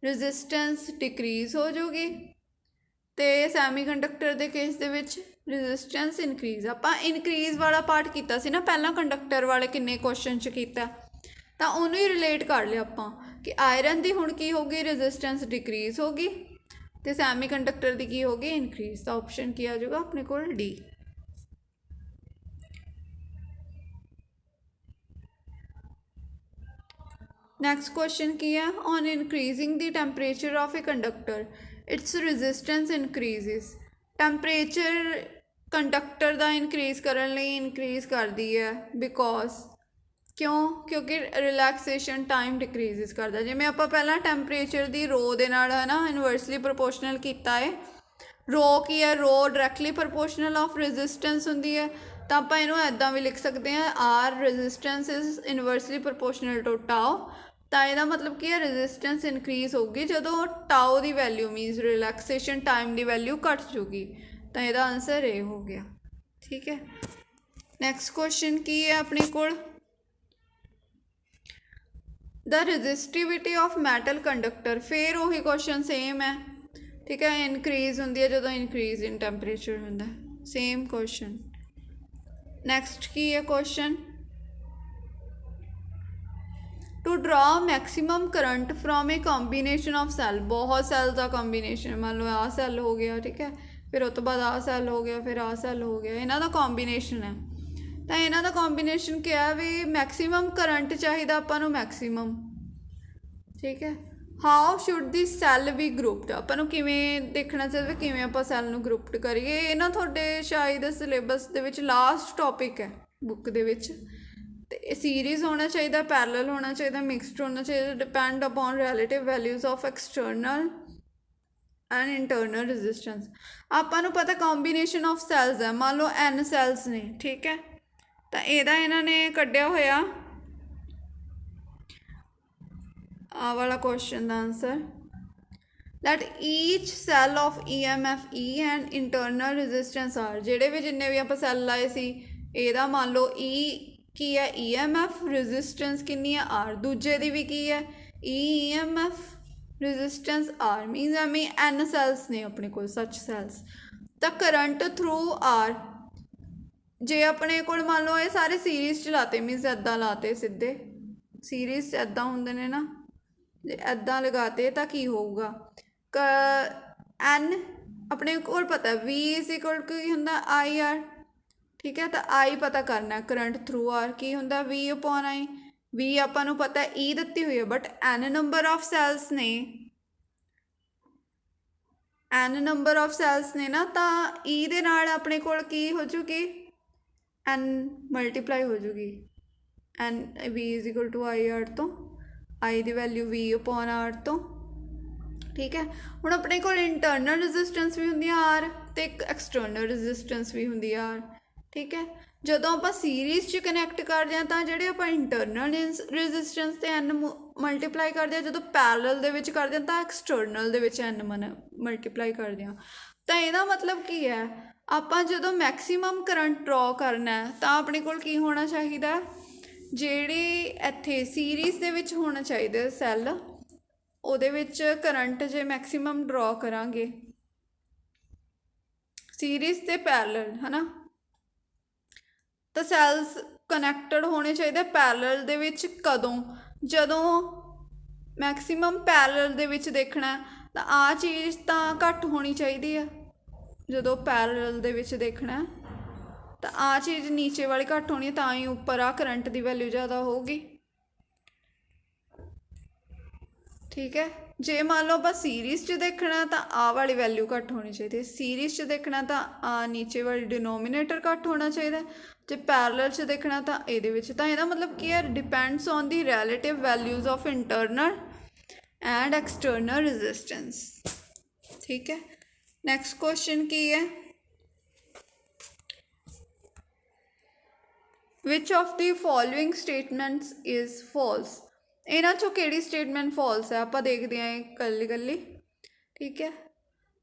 रजिस्टेंस डिक्रीज़ हो जाऊगी, तो सैमी कंडक्टर के केस दे विच रजिस्टेंस इनक्रीज़। आपां इनक्रीज़ वाला पार्ट किया सी ना पहला, कंडक्टर वाले किन्ने क्वेश्चन च कीता, ਤਾਂ ਉਹਨੂੰ ਹੀ ਰਿਲੇਟ ਕਰ ਲਿਆ ਆਪਾਂ ਕਿ ਆਇਰਨ ਦੀ ਹੁਣ ਕੀ ਹੋਗੀ, ਰੈਜ਼ਿਸਟੈਂਸ ਡਿਕਰੀਜ਼ ਹੋਗੀ ਤੇ ਸੈਮੀਕੰਡਕਟਰ ਦੀ ਕੀ ਹੋਗੀ, ਇਨਕਰੀਜ਼। ਤਾਂ ਆਪਸ਼ਨ ਕੀ ਆ ਜਾਊਗਾ ਆਪਣੇ ਕੋਲ, ਡੀ। ਨੈਕਸਟ ਕੁਐਸਚਨ ਕੀ ਹੈ, on increasing the temperature of a conductor its resistance increases. Temperature conductor ਦਾ ਇਨਕਰੀਜ਼ ਕਰਨ ਲਈ ਇਨਕਰੀਜ਼ ਕਰਦੀ ਹੈ ਬਿਕੋਜ਼, ਕਿਉਂ, ਕਿਉਂਕਿ ਰਿਲੈਕਸੇਸ਼ਨ ਟਾਈਮ ਡਿਕਰੀਜ਼ਿਸ ਕਰਦਾ। ਜਿਵੇਂ ਆਪਾਂ ਪਹਿਲਾਂ ਟੈਂਪਰੇਚਰ ਦੀ ਰੋ ਦੇ ਨਾਲ ਹੈ ਨਾ ਇਨਵਰਸਲੀ ਪ੍ਰਪੋਰਸ਼ਨਲ ਕੀਤਾ ਹੈ। ਰੋ ਕੀ ਹੈ, ਰੋ ਡਾਇਰੈਕਟਲੀ ਪ੍ਰਪੋਰਸ਼ਨਲ ਆਫ ਰੈਜ਼ਿਸਟੈਂਸ ਹੁੰਦੀ ਹੈ, ਤਾਂ ਆਪਾਂ ਇਹਨੂੰ ਇੱਦਾਂ ਵੀ ਲਿਖ ਸਕਦੇ ਹਾਂ, R resistance is inversely proportional to tau. ਤਾਂ ਇਹਦਾ ਮਤਲਬ ਕੀ ਹੈ, ਰੈਜ਼ਿਸਟੈਂਸ ਇਨਕਰੀਜ਼ ਹੋਊਗੀ ਜਦੋਂ ਟਾਓ ਦੀ ਵੈਲਿਊ ਮੀਨਸ ਰਿਲੈਕਸੇਸ਼ਨ ਟਾਈਮ ਦੀ ਵੈਲਿਊ ਘੱਟ ਜੂਗੀ। ਤਾਂ ਇਹਦਾ ਆਨਸਰ ਇਹ ਹੋ ਗਿਆ। ਠੀਕ ਹੈ, ਨੈਕਸਟ ਕੁਐਸਚਨ ਕੀ ਹੈ ਆਪਣੇ ਕੋਲ, ਦ ਰੈਜ਼ਿਸਟਿਵਿਟੀ ਆਫ ਮੈਟਲ ਕੰਡਕਟਰ। ਫਿਰ ਉਹੀ ਕੁਐਸਚਨ ਸੇਮ ਹੈ। ਠੀਕ ਹੈ, ਇਨਕਰੀਜ਼ ਹੁੰਦੀ ਹੈ ਜਦੋਂ ਇਨਕਰੀਜ਼ ਇਨ ਟੈਂਪਰੇਚਰ ਹੁੰਦਾ, ਸੇਮ ਕੁਐਸਚਨ। ਨੈਕਸਟ ਕੀ ਹੈ ਕੁਐਸਚਨ, ਟੂ ਡਰਾ maximum current from A combination of cell. ਬਹੁਤ ਸੈੱਲ ਦਾ ਕੰਬੀਨੇਸ਼ਨ, ਮੰਨ ਲਓ ਆਹ ਸੈੱਲ ਹੋ ਗਿਆ, ਠੀਕ ਹੈ, ਫਿਰ ਉਹ ਤੋਂ ਬਾਅਦ ਆਹ ਸੈੱਲ ਹੋ ਗਿਆ, ਫਿਰ ਆਹ ਸੈੱਲ ਹੋ ਗਿਆ, ਇਹਨਾਂ ਦਾ ਕੰਬੀਨੇਸ਼ਨ ਹੈ। ਤਾਂ ਇਹਨਾਂ ਦਾ ਕੰਬੀਨੇਸ਼ਨ ਕਿਹਾ ਵੀ ਮੈਕਸੀਮਮ ਕਰੰਟ ਚਾਹੀਦਾ ਆਪਾਂ ਨੂੰ, ਮੈਕਸੀਮਮ। ਠੀਕ ਹੈ, ਹਾਊ ਸ਼ੁੱਡ ਦੀ ਸੈੱਲ ਵੀ ਗਰੁੱਪਡ। ਆਪਾਂ ਨੂੰ ਕਿਵੇਂ ਦੇਖਣਾ ਚਾਹੀਦਾ, ਕਿਵੇਂ ਆਪਾਂ ਸੈੱਲ ਨੂੰ ਗਰੁੱਪਡ ਕਰੀਏ। ਇਹ ਨਾ ਤੁਹਾਡੇ ਸ਼ਾਇਦ ਸਿਲੇਬਸ ਦੇ ਵਿੱਚ ਲਾਸਟ ਟੌਪਿਕ ਹੈ ਬੁੱਕ ਦੇ ਵਿੱਚ। ਤੇ ਸੀਰੀਜ਼ ਹੋਣਾ ਚਾਹੀਦਾ, ਪੈਰਲਲ ਹੋਣਾ ਚਾਹੀਦਾ, ਮਿਕਸਡ ਹੋਣਾ ਚਾਹੀਦਾ, depend upon relative values of external and internal resistance. ਆਪਾਂ ਨੂੰ ਪਤਾ ਕੰਬੀਨੇਸ਼ਨ ਆਫ ਸੈੱਲਸ ਹੈ, ਮੰਨ ਲਓ n ਸੈੱਲਸ ਨੇ, ਠੀਕ ਹੈ, ਤਾਂ ਇਹਦਾ ਇਹਨਾਂ ਨੇ ਕੱਢਿਆ ਹੋਇਆ ਆਹ ਵਾਲਾ question the answer, that each cell of EMF E and internal resistance R। ਜਿਹੜੇ ਵੀ ਜਿੰਨੇ ਵੀ ਆਪਾਂ ਸੈੱਲ ਲਾਏ ਸੀ, ਇਹਦਾ ਮੰਨ ਲਓ E ਕੀ ਹੈ, EMF, ਰੈਜ਼ਿਸਟੈਂਸ ਕਿੰਨੀ ਹੈ, R। ਦੂਜੇ ਦੀ ਵੀ ਕੀ ਹੈ, EMF, ਰੈਜ਼ਿਸਟੈਂਸ R, ਮੀਨਸ ਐਵੇਂ n ਸੈੱਲਸ ਨੇ ਆਪਣੇ ਕੋਲ, ਸੱਚ ਸੈੱਲਸ। ਤਾਂ ਕਰੰਟ ਥਰੂ R, ਜੇ ਆਪਣੇ ਕੋਲ ਮੰਨ ਲਓ ਇਹ ਸਾਰੇ ਸੀਰੀਜ਼ 'ਚ ਲਾਤੇ, ਮੀਨਸ ਇੱਦਾਂ ਲਾਤੇ ਸਿੱਧੇ, ਸੀਰੀਜ਼ 'ਚ ਇੱਦਾਂ ਹੁੰਦੇ ਨੇ ਨਾ, ਜੇ ਇੱਦਾਂ ਲਗਾਤੇ ਤਾਂ ਕੀ ਹੋਊਗਾ, n ਆਪਣੇ ਕੋਲ ਪਤਾ V ਇਜ਼ ਇਕੁਅਲ ਟੂ ਕੀ ਹੁੰਦਾ, IR। ਠੀਕ ਹੈ, ਤਾਂ I ਪਤਾ ਕਰਨਾ, ਕਰੰਟ ਥਰੂ R ਕੀ ਹੁੰਦਾ, V ਅਪੋਨ I। V ਆਪਾਂ ਨੂੰ ਪਤਾ E ਦਿੱਤੀ ਹੋਈ ਹੈ, but n number of cells ਨੇ, n ਨੰਬਰ ਆਫ ਸੈੱਲਸ ਨੇ ਨਾ, ਤਾਂ E ਦੇ ਨਾਲ ਆਪਣੇ ਕੋਲ ਕੀ ਹੋ ਜੂਗੀ, n ਮਲਟੀਪਲਾਈ ਹੋ ਜੂਗੀ, n V is equal to IR ਤੋਂ, I ਦੀ ਵੈਲਿਊ V ਅਪੋਨ R ਤੋਂ। ਠੀਕ ਹੈ, ਹੁਣ ਆਪਣੇ ਕੋਲ ਇੰਟਰਨਲ ਰੈਜ਼ਿਸਟੈਂਸ ਵੀ ਹੁੰਦੀ ਆ R, ਅਤੇ ਇੱਕ ਐਕਸਟਰਨਲ ਰੈਜ਼ਿਸਟੈਂਸ ਵੀ ਹੁੰਦੀ ਆ R। ਠੀਕ ਹੈ, ਜਦੋਂ ਆਪਾਂ ਸੀਰੀਜ਼ 'ਚ ਕਨੈਕਟ ਕਰਦੇ ਹਾਂ ਤਾਂ ਜਿਹੜੇ ਆਪਾਂ ਇੰਟਰਨਲ ਰੈਜ਼ਿਸਟੈਂਸ 'ਤੇ n ਮਲਟੀਪਲਾਈ ਕਰਦੇ ਹਾਂ, ਜਦੋਂ ਪੈਰਲਲ ਦੇ ਵਿੱਚ ਕਰਦੇ ਹਾਂ ਤਾਂ ਐਕਸਟਰਨਲ ਦੇ ਵਿੱਚ n ਮਲਟੀਪਲਾਈ ਕਰਦੇ ਹਾਂ। ਤਾਂ ਇਹਦਾ ਮਤਲਬ ਕੀ ਹੈ, ਆਪਾਂ ਜਦੋਂ ਮੈਕਸੀਮਮ ਕਰੰਟ ਡਰੋ ਕਰਨਾ ਤਾਂ ਆਪਣੇ ਕੋਲ ਕੀ ਹੋਣਾ ਚਾਹੀਦਾ, ਜਿਹੜੇ ਇੱਥੇ ਸੀਰੀਜ਼ ਦੇ ਵਿੱਚ ਹੋਣਾ ਚਾਹੀਦਾ ਸੈੱਲ, ਉਹਦੇ ਵਿੱਚ ਕਰੰਟ ਜੇ ਮੈਕਸੀਮਮ ਡਰੋ ਕਰਾਂਗੇ ਸੀਰੀਜ਼ ਤੇ ਪੈਰਲਲ, ਹੈ ਨਾ, ਤਾਂ ਸੈੱਲਸ ਕਨੈਕਟਡ ਹੋਣੇ ਚਾਹੀਦੇ ਪੈਰਲਲ ਦੇ ਵਿੱਚ। ਕਦੋਂ, ਜਦੋਂ ਮੈਕਸੀਮਮ ਪੈਰਲਲ ਦੇ ਵਿੱਚ ਦੇਖਣਾ ਤਾਂ ਆਹ ਚੀਜ਼ ਤਾਂ ਘੱਟ ਹੋਣੀ ਚਾਹੀਦੀ ਆ, ਜਦੋਂ ਪੈਰਲਲ ਦੇ ਵਿੱਚ ਦੇਖਣਾ ਤਾਂ ਆਹ ਚੀਜ਼ ਨੀਚੇ ਵਾਲੀ ਘੱਟ ਹੋਣੀ, ਤਾਂ ਹੀ ਉੱਪਰ ਆ ਕਰੰਟ ਦੀ ਵੈਲਿਊ ਜ਼ਿਆਦਾ ਹੋਊਗੀ। ਠੀਕ ਹੈ, ਜੇ ਮੰਨ ਲਓ ਆਪਾਂ ਸੀਰੀਜ਼ 'ਚ ਦੇਖਣਾ ਤਾਂ ਆਹ ਵਾਲੀ ਵੈਲਿਊ ਘੱਟ ਹੋਣੀ ਚਾਹੀਦੀ ਹੈ, ਸੀਰੀਜ਼ 'ਚ ਦੇਖਣਾ ਤਾਂ ਆਹ ਨੀਚੇ ਵਾਲੀ ਡਿਨੋਮੀਨੇਟਰ ਘੱਟ ਹੋਣਾ ਚਾਹੀਦਾ, ਜੇ ਪੈਰਲਲ 'ਚ ਦੇਖਣਾ ਤਾਂ ਇਹਦੇ ਵਿੱਚ। ਤਾਂ ਇਹਦਾ ਮਤਲਬ ਕੀ ਹੈ, depends on the relative values of internal and external resistance. ਠੀਕ ਹੈ, ਨੈਕਸਟ ਕੁਐਸਚਨ ਕੀ ਹੈ, which of the following statements is false. ਇਹਨਾਂ 'ਚੋਂ ਕਿਹੜੀ ਸਟੇਟਮੈਂਟ ਫਾਲਸ ਹੈ, ਆਪਾਂ ਦੇਖਦੇ ਹਾਂ ਇਕੱਲੀ ਇਕੱਲੀ। ਠੀਕ ਹੈ,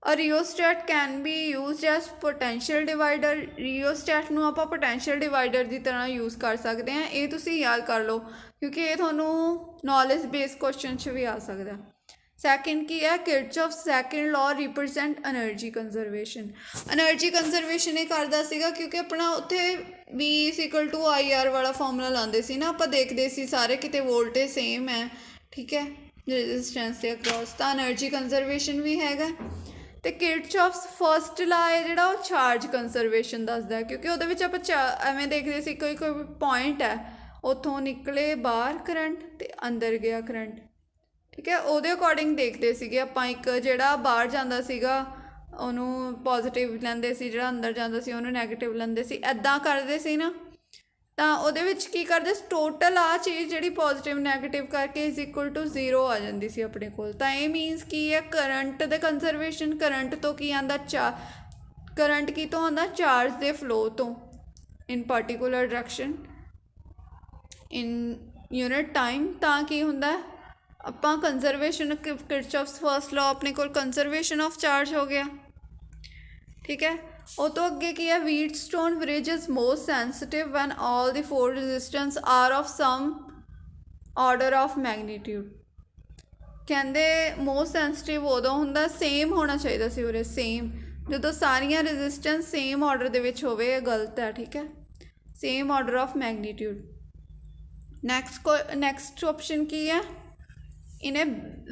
a rheostat can be used as potential divider. Rheostat ਨੂੰ ਆਪਾਂ ਪੋਟੈਂਸ਼ੀਅਲ ਡਿਵਾਈਡਰ ਦੀ ਤਰ੍ਹਾਂ ਯੂਜ਼ ਕਰ ਸਕਦੇ ਹਾਂ। ਇਹ ਤੁਸੀਂ ਯਾਦ ਕਰ ਲਓ ਕਿਉਂਕਿ ਇਹ ਤੁਹਾਨੂੰ ਨੌਲੇਜ ਬੇਸ ਕੁਐਸਚਨ 'ਚ ਵੀ ਆ ਸਕਦਾ। ਸੈਕਿੰਡ ਕੀ ਹੈ, Kirchhoff second law represent energy conservation. Energy conservation ਇਹ ਕਰਦਾ ਸੀਗਾ ਕਿਉਂਕਿ ਆਪਣਾ ਉੱਥੇ V = IR ਵਾਲਾ ਫਾਰਮੂਲਾ ਲਾਉਂਦੇ ਸੀ ਨਾ, ਆਪਾਂ ਦੇਖਦੇ ਸੀ ਸਾਰੇ ਕਿਤੇ ਵੋਲਟੇਜ ਸੇਮ ਹੈ, ਠੀਕ ਹੈ, ਰੈਜ਼ਿਸਟੈਂਸ ਦੇ ਅਕਰੋਸ, ਤਾਂ એનર્ਜੀ ਕੰਜ਼ਰਵੇਸ਼ਨ ਵੀ ਹੈਗਾ। ਅਤੇ ਕਿਰਚੌਫਸ ਫਸਟ ਲਾ ਹੈ ਜਿਹੜਾ ਉਹ ਚਾਰਜ ਕੰਜ਼ਰਵੇਸ਼ਨ ਦੱਸਦਾ, ਕਿਉਂਕਿ ਉਹਦੇ ਵਿੱਚ ਆਪਾਂ ਐਵੇਂ ਦੇਖਦੇ ਸੀ ਕੋਈ ਪੁਆਇੰਟ ਹੈ, ਉੱਥੋਂ ਨਿਕਲੇ ਬਾਹਰ ਕਰੰਟ ਅਤੇ ਅੰਦਰ ਗਿਆ ਕਰੰਟ, ਠੀਕ ਹੈ, ਉਹਦੇ ਅਕੋਰਡਿੰਗ ਦੇਖਦੇ ਸੀਗੇ ਆਪਾਂ। ਇੱਕ ਜਿਹੜਾ ਬਾਹਰ ਜਾਂਦਾ ਸੀਗਾ ਉਹਨੂੰ ਪੋਜ਼ੀਟਿਵ ਲੈਂਦੇ ਸੀ, ਜਿਹੜਾ ਅੰਦਰ ਜਾਂਦਾ ਸੀ ਉਹਨੂੰ ਨੈਗੇਟਿਵ ਲੈਂਦੇ ਸੀ, ਇੱਦਾਂ ਕਰਦੇ ਸੀ ਨਾ। ਤਾਂ ਉਹਦੇ ਵਿੱਚ ਕੀ ਕਰਦੇ, ਟੋਟਲ ਆਹ ਚੀਜ਼ ਜਿਹੜੀ ਪੋਜ਼ੀਟਿਵ ਨੈਗੇਟਿਵ ਕਰਕੇ = 0 ਆ ਜਾਂਦੀ ਸੀ ਆਪਣੇ ਕੋਲ। ਤਾਂ ਇਹ ਮੀਨਸ ਕੀ ਹੈ, ਕਰੰਟ ਦੇ ਕੰਜ਼ਰਵੇਸ਼ਨ, ਕਰੰਟ ਤੋਂ ਕੀ ਆਉਂਦਾ, ਕਰੰਟ ਕੀ ਤੋਂ ਆਉਂਦਾ, ਚਾਰਜ ਦੇ ਫਲੋ ਤੋਂ, ਇਨ ਪਾਰਟੀਕੂਲਰ ਡਾਇਰੈਕਸ਼ਨ ਇਨ ਯੂਨਿਟ ਟਾਈਮ। ਤਾਂ ਕੀ ਹੁੰਦਾ, ਆਪਾਂ ਕੰਜ਼ਰਵੇਸ਼ਨ, ਕਿਰਚੌਫਸ ਫਸਟ ਲਾਅ ਆਪਣੇ ਕੋਲ ਕੰਜ਼ਰਵੇਸ਼ਨ ਆਫ ਚਾਰਜ ਹੋ ਗਿਆ, ਠੀਕ ਹੈ। ਉਹ ਤੋਂ ਅੱਗੇ ਕੀ ਹੈ, Wheatstone bridge is most sensitive when all the 4 resistance are of some order of magnitude. ਕਹਿੰਦੇ ਮੋਸਟ ਸੈਂਸਿਟਿਵ ਉਦੋਂ ਹੁੰਦਾ, ਸੇਮ ਹੋਣਾ ਚਾਹੀਦਾ ਸੀ ਉਰੇ, ਸੇਮ, ਜਦੋਂ ਸਾਰੀਆਂ ਰੈਜ਼ਿਸਟੈਂਸ ਸੇਮ ਆਰਡਰ ਦੇ ਵਿੱਚ ਹੋਵੇ, ਇਹ ਗਲਤ ਹੈ, ਠੀਕ ਹੈ, same order of magnitude. Next option ਕੀ ਹੈ, in a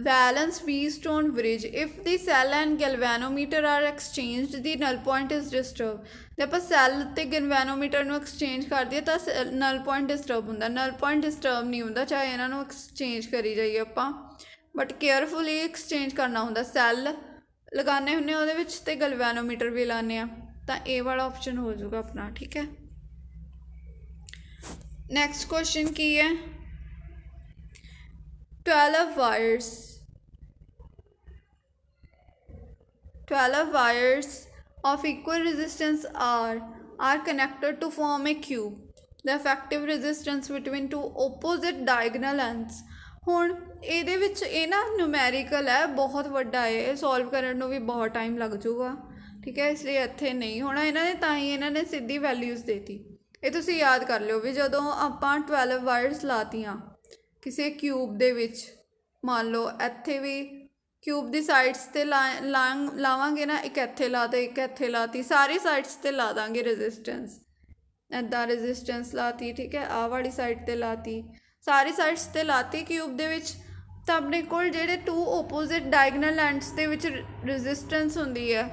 valence Wheatstone bridge if the cell and galvanometer are exchanged the null point is disturbed। ਜੇ ਆਪਾਂ ਸੈੱਲ ਅਤੇ ਗੈਲਵੈਨੋਮੀਟਰ ਨੂੰ ਐਕਸਚੇਂਜ ਕਰ ਦਈਏ ਤਾਂ ਨਲ ਪੁਆਇੰਟ ਡਿਸਟਰਬ ਹੁੰਦਾ, ਨਲ ਪੁਆਇੰਟ ਡਿਸਟਰਬ ਨਹੀਂ ਹੁੰਦਾ ਚਾਹੇ ਇਹਨਾਂ ਨੂੰ ਐਕਸਚੇਂਜ ਕਰੀ ਜਾਈਏ ਆਪਾਂ, ਬਟ ਕੇਅਰਫੁਲੀ ਐਕਸਚੇਂਜ ਕਰਨਾ ਹੁੰਦਾ। ਸੈੱਲ ਲਗਾਉਂਦੇ ਹੁੰਦੇ ਉਹਦੇ ਵਿੱਚ ਅਤੇ ਗੈਲਵੈਨੋਮੀਟਰ ਵੀ ਲਾਉਂਦੇ ਹਾਂ, ਤਾਂ ਇਹ ਵਾਲਾ ਆਪਸ਼ਨ ਹੋ ਜਾਊਗਾ ਆਪਣਾ, ਠੀਕ ਹੈ। ਨੈਕਸਟ ਕੁਐਸਚਨ ਕੀ ਹੈ, 12 wires of equal resistance are connected to form a cube। The effective resistance between two opposite diagonal ends। ਹੁਣ ਇਹਦੇ ਵਿੱਚ ਇਹ ਨਾ ਨਿਊਮੈਰੀਕਲ ਹੈ, ਬਹੁਤ ਵੱਡਾ ਹੈ, ਇਹ ਸੋਲਵ ਕਰਨ ਨੂੰ ਵੀ ਬਹੁਤ ਟਾਈਮ ਲੱਗ ਜਾਊਗਾ, ਠੀਕ ਹੈ, ਇਸ ਲਈ ਇੱਥੇ ਨਹੀਂ ਹੋਣਾ ਇਹਨਾਂ ਨੇ, ਤਾਂ ਹੀ ਇਹਨਾਂ ਨੇ ਸਿੱਧੀ ਵੈਲਿਊਜ਼ ਦੇਤੀ। ਇਹ ਤੁਸੀਂ ਯਾਦ ਕਰ ਲਿਓ ਵੀ ਜਦੋਂ ਆਪਾਂ 12 ਵਾਇਰਸ ਲਾਤੀਆਂ ਕਿਸੇ ਕਿਊਬ ਦੇ ਵਿੱਚ, ਮੰਨ ਲਓ ਇੱਥੇ ਵੀ ਕਿਊਬ ਦੀ ਸਾਈਡਸ 'ਤੇ ਲਾਵਾਂਗੇ ਨਾ, ਇੱਕ ਇੱਥੇ ਲਾ ਤੇ ਇੱਕ ਇੱਥੇ ਲਾਤੀ, ਸਾਰੀ ਸਾਈਡਸ 'ਤੇ ਲਾ ਦਾਂਗੇ ਰੈਜ਼ਿਸਟੈਂਸ, ਇੱਦਾਂ ਰੈਜ਼ਿਸਟੈਂਸ ਲਾਤੀ, ਠੀਕ ਹੈ, ਆਹ ਵਾਲੀ ਸਾਈਡ 'ਤੇ ਲਾਤੀ, ਸਾਰੀ ਸਾਈਡਸ 'ਤੇ ਲਾਤੀ ਕਿਊਬ ਦੇ ਵਿੱਚ। ਤਾਂ ਆਪਣੇ ਕੋਲ ਜਿਹੜੇ 2 ਓਪੋਜ਼ਿਟ ਡਾਇਗਨਲ ਐਂਡਸ ਦੇ ਵਿੱਚ ਰੈਜ਼ਿਸਟੈਂਸ ਹੁੰਦੀ ਹੈ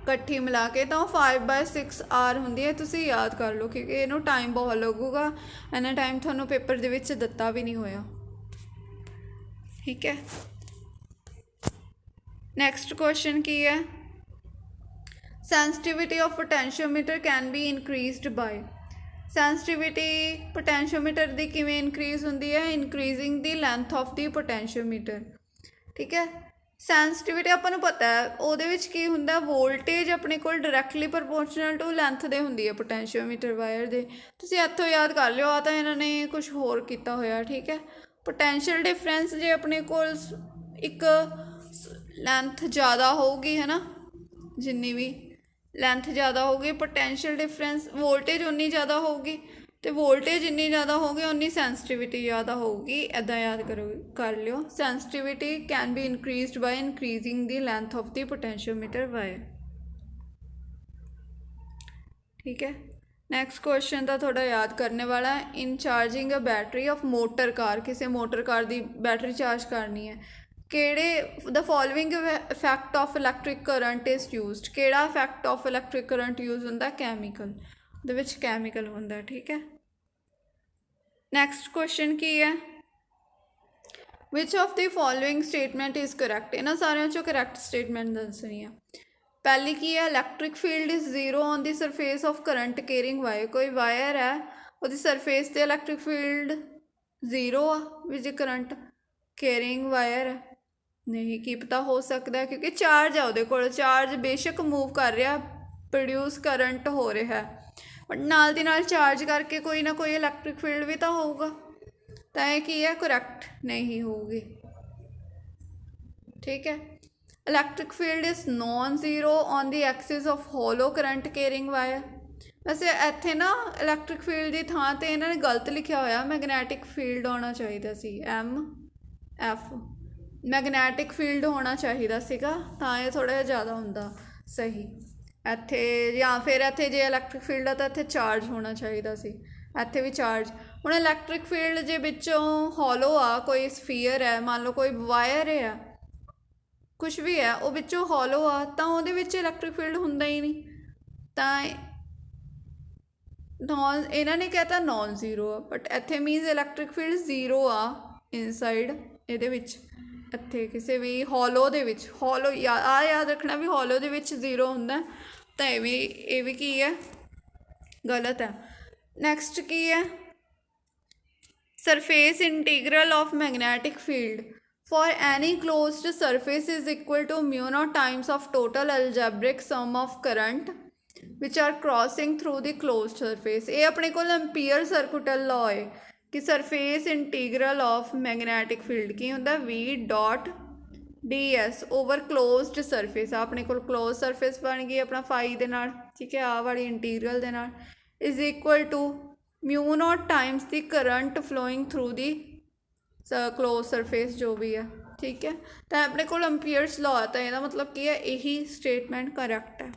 ਇਕੱਠੀ ਮਿਲਾ ਕੇ, ਤਾਂ ਉਹ 5/6 R ਹੁੰਦੀ ਹੈ। ਤੁਸੀਂ ਯਾਦ ਕਰ ਲਓ ਕਿਉਂਕਿ ਇਹਨੂੰ ਟਾਈਮ ਬਹੁਤ ਲੱਗੂਗਾ, ਇੰਨਾ ਟਾਈਮ ਤੁਹਾਨੂੰ ਪੇਪਰ ਦੇ ਵਿੱਚ ਦਿੱਤਾ ਵੀ ਨਹੀਂ ਹੋਇਆ, ਠੀਕ ਹੈ। ਨੈਕਸਟ ਕੁਐਸਚਨ ਕੀ ਹੈ, sensitivity of ਪੋਟੈਂਸ਼ੀਓਮੀਟਰ can be ਇਨਕਰੀਜ਼ਡ bye. Sensitivity ਪੋਟੈਂਸ਼ੀਓਮੀਟਰ ਦੀ ਕਿਵੇਂ ਇਨਕਰੀਜ਼ ਹੁੰਦੀ ਹੈ, ਇਨਕਰੀਜ਼ਿੰਗ ਦੀ ਲੈਂਥ ਆਫ ਦੀ ਪੋਟੈਂਸ਼ੀਓਮੀਟਰ, ਠੀਕ ਹੈ। ਸੈਂਸਿਟਿਵਿਟੀ ਆਪਾਂ ਨੂੰ ਪਤਾ ਹੈ ਉਹਦੇ ਵਿੱਚ ਕੀ ਹੁੰਦਾ, ਵੋਲਟੇਜ ਆਪਣੇ ਕੋਲ ਡਾਇਰੈਕਟਲੀ ਪ੍ਰਪੋਰਸ਼ਨਲ ਟੂ ਲੈਂਥ ਦੇ ਹੁੰਦੀ ਹੈ ਪੋਟੈਂਸ਼ੀਓਮੀਟਰ ਵਾਇਰ ਦੇ। ਤੁਸੀਂ ਇੱਥੋਂ ਯਾਦ ਕਰ ਲਿਓ, ਆ ਤਾਂ ਇਹਨਾਂ ਨੇ ਕੁਛ ਹੋਰ ਕੀਤਾ ਹੋਇਆ, ਠੀਕ ਹੈ। ਪੋਟੈਂਸ਼ੀਅਲ ਡਿਫਰੈਂਸ ਜੇ ਆਪਣੇ ਕੋਲ ਇੱਕ ਲੈਂਥ ਜ਼ਿਆਦਾ ਹੋਊਗੀ, ਹੈ ਨਾ, ਜਿੰਨੀ ਵੀ ਲੈਂਥ ਜ਼ਿਆਦਾ ਹੋਊਗੀ ਪੋਟੈਂਸ਼ੀਅਲ ਡਿਫਰੈਂਸ, ਵੋਲਟੇਜ ਉਨੀ ਜ਼ਿਆਦਾ ਹੋਊਗੀ, ਅਤੇ ਵੋਲਟੇਜ ਜਿੰਨੀ ਜ਼ਿਆਦਾ ਹੋਊਗੀ ਉਨੀ ਸੈਂਸਿਟਿਵਿਟੀ ਜ਼ਿਆਦਾ ਹੋਊਗੀ, ਇੱਦਾਂ ਯਾਦ ਕਰ ਲਿਓ। Sensitivity can be ਇਨਕਰੀਜ਼ਡ by increasing the length of the ਪੋਟੈਂਸ਼ੀਓਮੀਟਰ wire, ਠੀਕ ਹੈ। ਨੈਕਸਟ ਕੁਐਸਚਨ ਤਾਂ ਥੋੜਾ ਯਾਦ ਕਰਨੇ ਵਾਲਾ ਹੈ, in charging a battery of motor car, ਕਿਸੇ ਮੋਟਰ ਕਾਰ ਦੀ ਬੈਟਰੀ ਚਾਰਜ ਕਰਨੀ ਹੈ, ਕਿਹੜੇ the following effect of electric current is used. ਕਿਹੜਾ effect of electric current use ਹੁੰਦਾ, ਕੈਮੀਕਲ, ਉਹਦੇ ਵਿੱਚ ਕੈਮੀਕਲ ਹੁੰਦਾ, ਠੀਕ ਹੈ। ਨੈਕਸਟ ਕੁਐਸਚਨ ਕੀ ਹੈ, which of the following statement is correct. ਇਹਨਾਂ ਸਾਰਿਆਂ 'ਚੋਂ ਕਰੈਕਟ ਸਟੇਟਮੈਂਟ ਦੱਸਣੀ ਆ। ਪਹਿਲੀ ਕੀ ਹੈ, electric field is 0 on the surface of current carrying wire. ਕੋਈ ਵਾਇਰ ਹੈ ਉਹਦੀ ਸਰਫੇਸ 'ਤੇ ਇਲੈਕਟ੍ਰਿਕ ਫੀਲਡ 0 ਆ, ਵੀ ਜੇ ਕਰੰਟ ਕੈਰਿੰਗ ਵਾਇਰ ਹੈ, ਨਹੀਂ, ਕੀ ਪਤਾ ਹੋ ਸਕਦਾ ਕਿਉਂਕਿ ਚਾਰਜ ਆ ਉਹਦੇ ਕੋਲ, ਚਾਰਜ ਬੇਸ਼ੱਕ ਮੂਵ ਕਰ ਰਿਹਾ, ਪ੍ਰੋਡਿਊਸ ਕਰੰਟ ਹੋ ਰਿਹਾ, ਬਟ ਨਾਲ ਦੀ ਨਾਲ ਚਾਰਜ ਕਰਕੇ ਕੋਈ ਨਾ ਕੋਈ ਇਲੈਕਟ੍ਰਿਕ ਫੀਲਡ ਵੀ ਤਾਂ ਹੋਊਗਾ, ਤਾਂ ਇਹ ਕੀ ਹੈ, ਕਰੈਕਟ ਨਹੀਂ ਹੋਊਗੀ, ਠੀਕ ਹੈ। Electric field is non zero on the Axis of hollow current carrying wire. ਵੈਸੇ ਇੱਥੇ ਨਾ ਇਲੈਕਟ੍ਰਿਕ ਫੀਲਡ ਦੀ ਥਾਂ 'ਤੇ ਇਹਨਾਂ ਨੇ ਗਲਤ ਲਿਖਿਆ ਹੋਇਆ, ਮੈਗਨੈਟਿਕ ਫੀਲਡ ਆਉਣਾ ਚਾਹੀਦਾ ਸੀ, MF, ਮੈਗਨੈਟਿਕ ਫੀਲਡ ਹੋਣਾ ਚਾਹੀਦਾ ਸੀਗਾ ਤਾਂ ਇਹ ਥੋੜ੍ਹਾ ਜਿਹਾ ਜ਼ਿਆਦਾ ਹੁੰਦਾ ਸਹੀ। ਇੱਥੇ ਜਾਂ ਫਿਰ ਇੱਥੇ ਜੇ ਇਲੈਕਟ੍ਰਿਕ ਫੀਲਡ ਆ ਤਾਂ ਇੱਥੇ ਚਾਰਜ ਹੋਣਾ ਚਾਹੀਦਾ ਸੀ, ਇੱਥੇ ਵੀ ਚਾਰਜ। ਹੁਣ ਇਲੈਕਟ੍ਰਿਕ ਫੀਲਡ ਜੇ ਵਿੱਚੋਂ ਹੋਲੋ ਆ, ਕੋਈ ਸਫੀਅਰ ਹੈ, ਮੰਨ ਲਓ ਕੋਈ ਵਾਇਰ ਹੈ, ਕੁਛ ਵੀ ਹੈ, ਉਹ ਵਿੱਚੋਂ ਹੋਲੋ ਆ ਤਾਂ ਉਹਦੇ ਵਿੱਚ ਇਲੈਕਟ੍ਰਿਕ ਫੀਲਡ ਹੁੰਦਾ ਹੀ ਨਹੀਂ। ਤਾਂ ਨॉन ਇਹਨਾਂ ਨੇ ਕਹਿਤਾ ਨॉन ਜ਼ੀਰੋ ਆ, ਬਟ ਇੱਥੇ ਮੀਨਸ ਇਲੈਕਟ੍ਰਿਕ ਫੀਲਡ ਜ਼ੀਰੋ ਆ ਇਨਸਾਈਡ ਇਹਦੇ ਵਿੱਚ। ਇੱਥੇ ਕਿਸੇ ਵੀ ਹੋਲੋ ਦੇ ਵਿੱਚ, ਹੋਲੋ ਆ ਯਾਦ ਰੱਖਣਾ ਵੀ ਹੋਲੋ ਦੇ ਵਿੱਚ ਜ਼ੀਰੋ ਹੁੰਦਾ, ਤਾਂ ਇਹ ਵੀ ਕੀ ਹੈ, ਗਲਤ ਹੈ। ਨੈਕਸਟ ਕੀ ਹੈ, surface integral of magnetic field for any closed surface is equal to mu naught times of total algebraic sum of current which are crossing through the closed surface। ਇਹ ਆਪਣੇ ਕੋਲ ਐम्पीयर सर्कुटल law है कि surface integral of magnetic field ਕੀ ਹੁੰਦਾ v dot ds over closed surface। ਆ ਆਪਣੇ ਕੋਲ closed surface ਬਣ ਗਈ ਆਪਣਾ phi ਦੇ ਨਾਲ, ਠੀਕ ਹੈ, ਆ ਵਾਲੀ ਇੰਟੀਗਰਲ ਦੇ ਨਾਲ, is equal to mu naught times the current flowing through the close surface जो भी है, ठीक है। तो अपने को एम्पीयर्स लॉ आता है, मतलब कि है यही स्टेटमेंट करैक्ट है।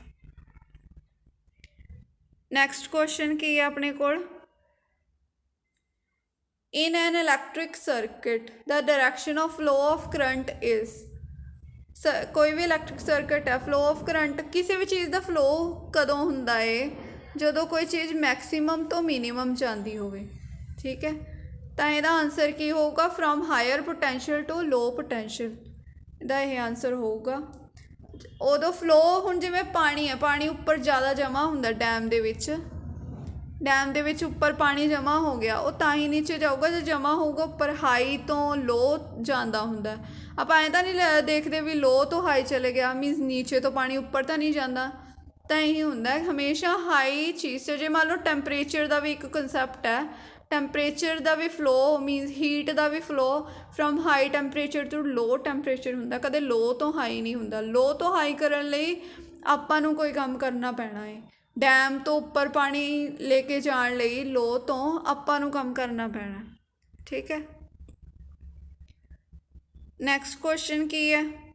नैक्सट क्वेश्चन की है अपने को, in an electric circuit the direction of flow of current is. कोई भी इलैक्ट्रिक सर्किट है, फ्लो ऑफ करंट किसी भी चीज़ का फ्लो कदों हुंदा है जो कोई चीज़ मैक्सीमम तो मिनीमम जाती होवे, ठीक है। तो यदा आंसर की होगा from higher potential to low potential, ਇਹਦਾ ਇਹ आंसर होगा। उदों फ्लो हुण जिवें पानी है, पानी उपर ज़्यादा जमा हुंदा डैम दे विच, डैम दे विच उपर पानी जमा हो गया, वो तां ही नीचे जाऊगा जो जमा होगा उपर हाई तो लो जांदा हुंदा। आपां ऐ तां नहीं देखते भी लो तो हाई चले गया मीनस नीचे तो पानी उपर तो नहीं जाता, तो यही हुंदा हमेशा हाई चीज़। जे मान लो टैंपरेचर का भी एक कंसैप्ट है, टैंपरेचर का भी फ्लो मीनस हीट का भी flow from high temperature to low temperature होंदा, कदे लो तो हाई नहीं होंदा। लो तो हाई करन लई आपां नूं कोई काम करना पैना है, डैम तो उपर पानी लेके जाण लई लो तो आपां नूं काम करना पैना, ठीक है। नैक्सट क्वेश्चन की है,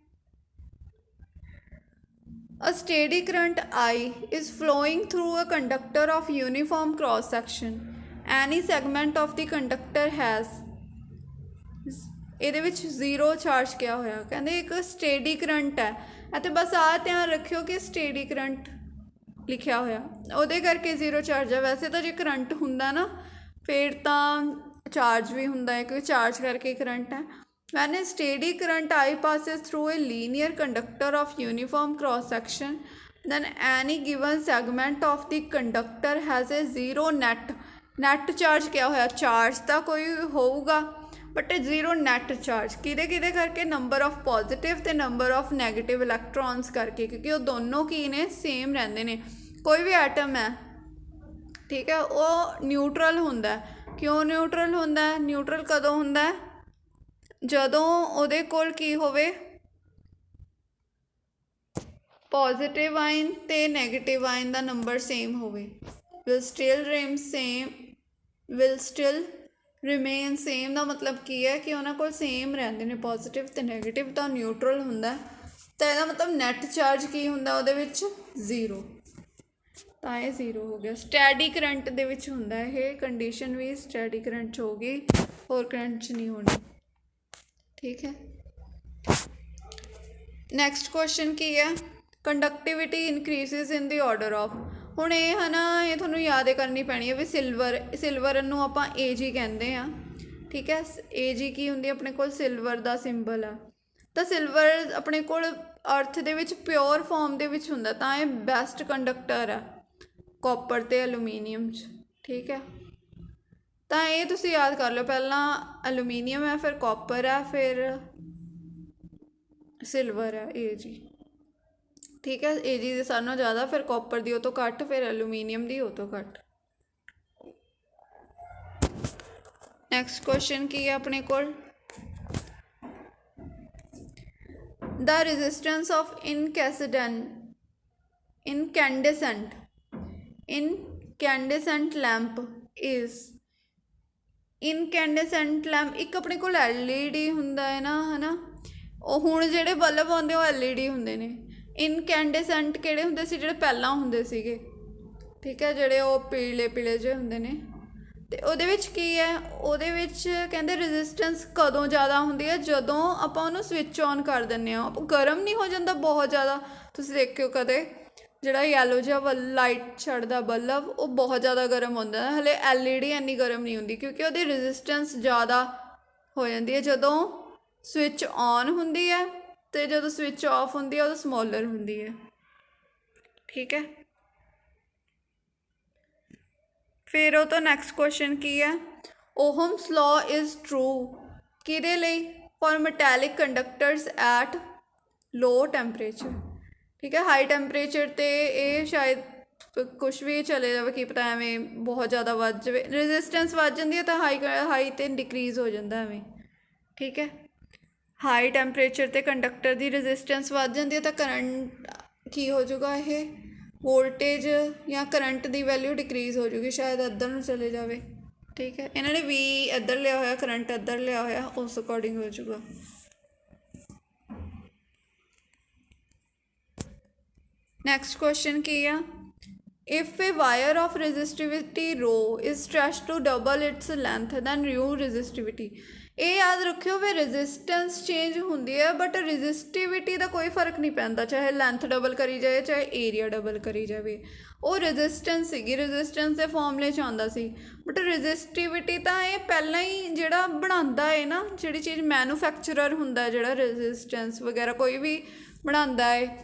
A steady current I is flowing through a conductor of uniform cross section। Any segment of the conductor has, ਇਹਦੇ ਵਿੱਚ ਜ਼ੀਰੋ ਚਾਰਜ ਕਿਹਾ ਹੋਇਆ, ਕਹਿੰਦੇ ਇੱਕ ਸਟੇਡੀ ਕਰੰਟ ਹੈ, ਅਤੇ ਬਸ ਆਹ ਧਿਆਨ ਰੱਖਿਓ ਕਿ ਸਟੇਡੀ ਕਰੰਟ ਲਿਖਿਆ ਹੋਇਆ ਉਹਦੇ ਕਰਕੇ ਜ਼ੀਰੋ ਚਾਰਜ ਹੈ। ਵੈਸੇ ਤਾਂ ਜੇ ਕਰੰਟ ਹੁੰਦਾ ਨਾ ਫਿਰ ਤਾਂ ਚਾਰਜ ਵੀ ਹੁੰਦਾ ਹੈ, ਕਿਉਂਕਿ ਚਾਰਜ ਕਰਕੇ ਕਰੰਟ ਹੈ। When a steady current I passes through a linear conductor of uniform cross section, then any given segment of the conductor has a zero net charge क्या होया, चार्ज तो कोई होगा बट जीरो नैट चार्ज किहदे करके, number of positive ते number of negative इलैक्ट्रॉन्स करके, क्योंकि वो दोनों की ने सेम रहंदे ने। कोई भी एटम है, ठीक है, वो न्यूट्रल हुंदा। क्यों न्यूट्रल हुंदा? न्यूट्रल कदों हुंदा? जदों ਉਹਦੇ ਕੋਲ ਕੀ ਹੋਵੇ, पॉजिटिव आयन ते नैगेटिव आयन का नंबर सेम होवे, will still remain same ਦਾ मतलब की है कि ਉਹਨਾਂ ਕੋਲ सेम ਰਹਿੰਦੇ ਨੇ पॉजिटिव ਤੇ नैगेटिव, ਤਾਂ न्यूट्रल ਹੁੰਦਾ। ਤਾਂ ਇਹਦਾ मतलब ਨੈਟ ਚਾਰਜ ਕੀ ਹੁੰਦਾ ਉਹਦੇ ਵਿੱਚ, ਜ਼ੀਰੋ, ਤਾਂ ਇਹ ਜ਼ੀਰੋ ਹੋ ਗਿਆ। ਸਟੈਡੀ ਕਰੰਟ ਦੇ ਵਿੱਚ ਹੁੰਦਾ ਇਹ ਕੰਡੀਸ਼ਨ ਵੀ, ਸਟੈਡੀ ਕਰੰਟ 'ਚ ਹੋਗੀ, ਹੋਰ ਕਰੰਟ 'ਚ ਨਹੀਂ ਹੋਣੀ, ठीक है। नैक्सट क्वेश्चन की है, conductivity increases in the order of. हुण ये है ना, ये थोनों याद करनी पैनी है भी सिल्वर नूं आपां AG कहते हैं, ठीक है। AG की हुंदी अपने कोल, सिल्वर का सिंबल है। तो सिल्वर अपने कोल अर्थ दे विच प्योर फॉर्म दे विच हुंदा, तां ये बैस्ट कंडक्टर है कॉपर ते एलूमीनीयम च, ठीक है। तो ये तुसीं याद कर लो, पहला एलूमीनीयम है, फिर कॉपर है, फिर सिल्वर है AG, ठीक है। AG दे सारे नालों ज़्यादा, फिर कॉपर दी वो तो घट, फिर एलूमीनीयम दी वो तो घट। नैक्सट क्वेश्चन की है अपने कोल, the resistance of incandescent lamp is. Incandescent lamp एक अपने को LED हुंदा है ना, है ना, ਉਹ ਹੁਣ ਜਿਹੜੇ ਬਲਬ ਆਉਂਦੇ ਉਹ LED ਹੁੰਦੇ ਨੇ। ਇਨਕੈਂਡੈਸੈਂਟ ਕਿਹੜੇ ਹੁੰਦੇ ਸੀ, ਜਿਹੜੇ ਪਹਿਲਾਂ ਹੁੰਦੇ ਸੀਗੇ, ਠੀਕ ਹੈ, ਜਿਹੜੇ ਉਹ ਪੀਲੇ ਪੀਲੇ ਜਿਹੇ ਹੁੰਦੇ ਨੇ। ਅਤੇ ਉਹਦੇ ਵਿੱਚ ਕੀ ਹੈ, ਉਹਦੇ ਵਿੱਚ ਕਹਿੰਦੇ ਰੈਜ਼ਿਸਟੈਂਸ ਕਦੋਂ ਜ਼ਿਆਦਾ ਹੁੰਦੀ ਹੈ, ਜਦੋਂ ਆਪਾਂ ਉਹਨੂੰ ਸਵਿਚ ਔਨ ਕਰ ਦਿੰਦੇ ਹਾਂ। ਉਹ ਗਰਮ ਨਹੀਂ ਹੋ ਜਾਂਦਾ ਬਹੁਤ ਜ਼ਿਆਦਾ, ਤੁਸੀਂ ਦੇਖਿਓ ਕਦੇ ਜਿਹੜਾ ਯੈਲੋ ਜਿਹਾ ਲਾਈਟ ਛੱਡਦਾ ਬਲਬ, ਉਹ ਬਹੁਤ ਜ਼ਿਆਦਾ ਗਰਮ ਹੁੰਦਾ। ਹਲੇ LED ਇੰਨੀ ਗਰਮ ਨਹੀਂ ਹੁੰਦੀ, ਕਿਉਂਕਿ ਉਹਦੀ ਰੈਜ਼ਿਸਟੈਂਸ ਜ਼ਿਆਦਾ ਹੋ ਜਾਂਦੀ ਹੈ ਜਦੋਂ ਸਵਿਚ ਔਨ ਹੁੰਦੀ ਹੈ, ਅਤੇ ਜਦੋਂ ਸਵਿਚ ਆਫ ਹੁੰਦੀ ਹੈ ਉਦੋਂ ਸਮੋਲਰ ਹੁੰਦੀ ਹੈ, ਠੀਕ ਹੈ। ਫਿਰ ਉਹ ਤੋਂ ਨੈਕਸਟ ਕੁਐਸਚਨ ਕੀ ਹੈ, ਓਹਮਸ ਲਾਅ ਇਜ਼ ਟਰੂ ਕਿਹਦੇ ਲਈ, for metallic conductors at low temperature, ਠੀਕ ਹੈ। ਹਾਈ ਟੈਂਪਰੇਚਰ 'ਤੇ ਇਹ ਸ਼ਾਇਦ ਕੁਛ ਵੀ ਚਲੇ ਜਾਵੇ, ਕੀ ਪਤਾ ਐਵੇਂ ਬਹੁਤ ਜ਼ਿਆਦਾ ਵੱਧ ਜਾਵੇ, ਰੈਜ਼ਿਸਟੈਂਸ ਵੱਧ ਜਾਂਦੀ ਹੈ ਤਾਂ ਹਾਈ 'ਤੇ ਡਿਕਰੀਜ਼ ਹੋ ਜਾਂਦਾ ਐਵੇਂ, ਠੀਕ ਹੈ। ਹਾਈ ਟੈਂਪਰੇਚਰ 'ਤੇ ਕੰਡਕਟਰ ਦੀ ਰੈਜ਼ਿਸਟੈਂਸ ਵੱਧ ਜਾਂਦੀ ਹੈ ਤਾਂ ਕਰੰਟ ਕੀ ਹੋ ਜਾਊਗਾ, ਇਹ ਵੋਲਟੇਜ ਜਾਂ ਕਰੰਟ ਦੀ ਵੈਲਿਊ ਡਿਕਰੀਜ਼ ਹੋ ਜੂਗੀ, ਸ਼ਾਇਦ ਇੱਧਰ ਨੂੰ ਚਲੇ ਜਾਵੇ, ਠੀਕ ਹੈ। ਇਹਨਾਂ ਨੇ ਵੀ ਇੱਧਰ ਲਿਆ ਹੋਇਆ, ਕਰੰਟ ਇੱਧਰ ਲਿਆ ਹੋਇਆ, ਉਸ ਅਕੋਰਡਿੰਗ ਹੋ ਜੂਗਾ। ਨੈਕਸਟ ਕੁਐਸਚਨ ਕੀ ਆ, if a wire of resistivity rho is stretch to double its length then rho resistivity. ਇਹ ਯਾਦ ਰੱਖਿਓ ਵੀ ਰੈਜ਼ਿਸਟੈਂਸ ਚੇਂਜ ਹੁੰਦੀ ਹੈ, ਬਟ ਰੈਜ਼ਿਸਟਿਵਿਟੀ ਦਾ ਕੋਈ ਫਰਕ ਨਹੀਂ ਪੈਂਦਾ, ਚਾਹੇ ਲੈਂਥ ਡਬਲ ਕਰੀ ਜਾਏ ਚਾਹੇ ਏਰੀਆ ਡਬਲ ਕਰੀ ਜਾਵੇ। ਉਹ ਰੈਜ਼ਿਸਟੈਂਸ ਸੀਗੀ, ਰੈਜ਼ਿਸਟੈਂਸ ਦੇ ਫਾਰਮੂਲੇ 'ਚ ਆਉਂਦਾ ਸੀ, ਬਟ ਰੈਜ਼ਿਸਟਿਵਿਟੀ ਤਾਂ ਇਹ ਪਹਿਲਾਂ ਹੀ ਜਿਹੜਾ ਬਣਾਉਂਦਾ ਹੈ ਨਾ, ਜਿਹੜੀ ਚੀਜ਼ ਮੈਨੂਫੈਕਚਰਰ ਹੁੰਦਾ, ਜਿਹੜਾ ਰੈਜ਼ਿਸਟੈਂਸ ਵਗੈਰਾ ਕੋਈ ਵੀ ਬਣਾਉਂਦਾ ਹੈ,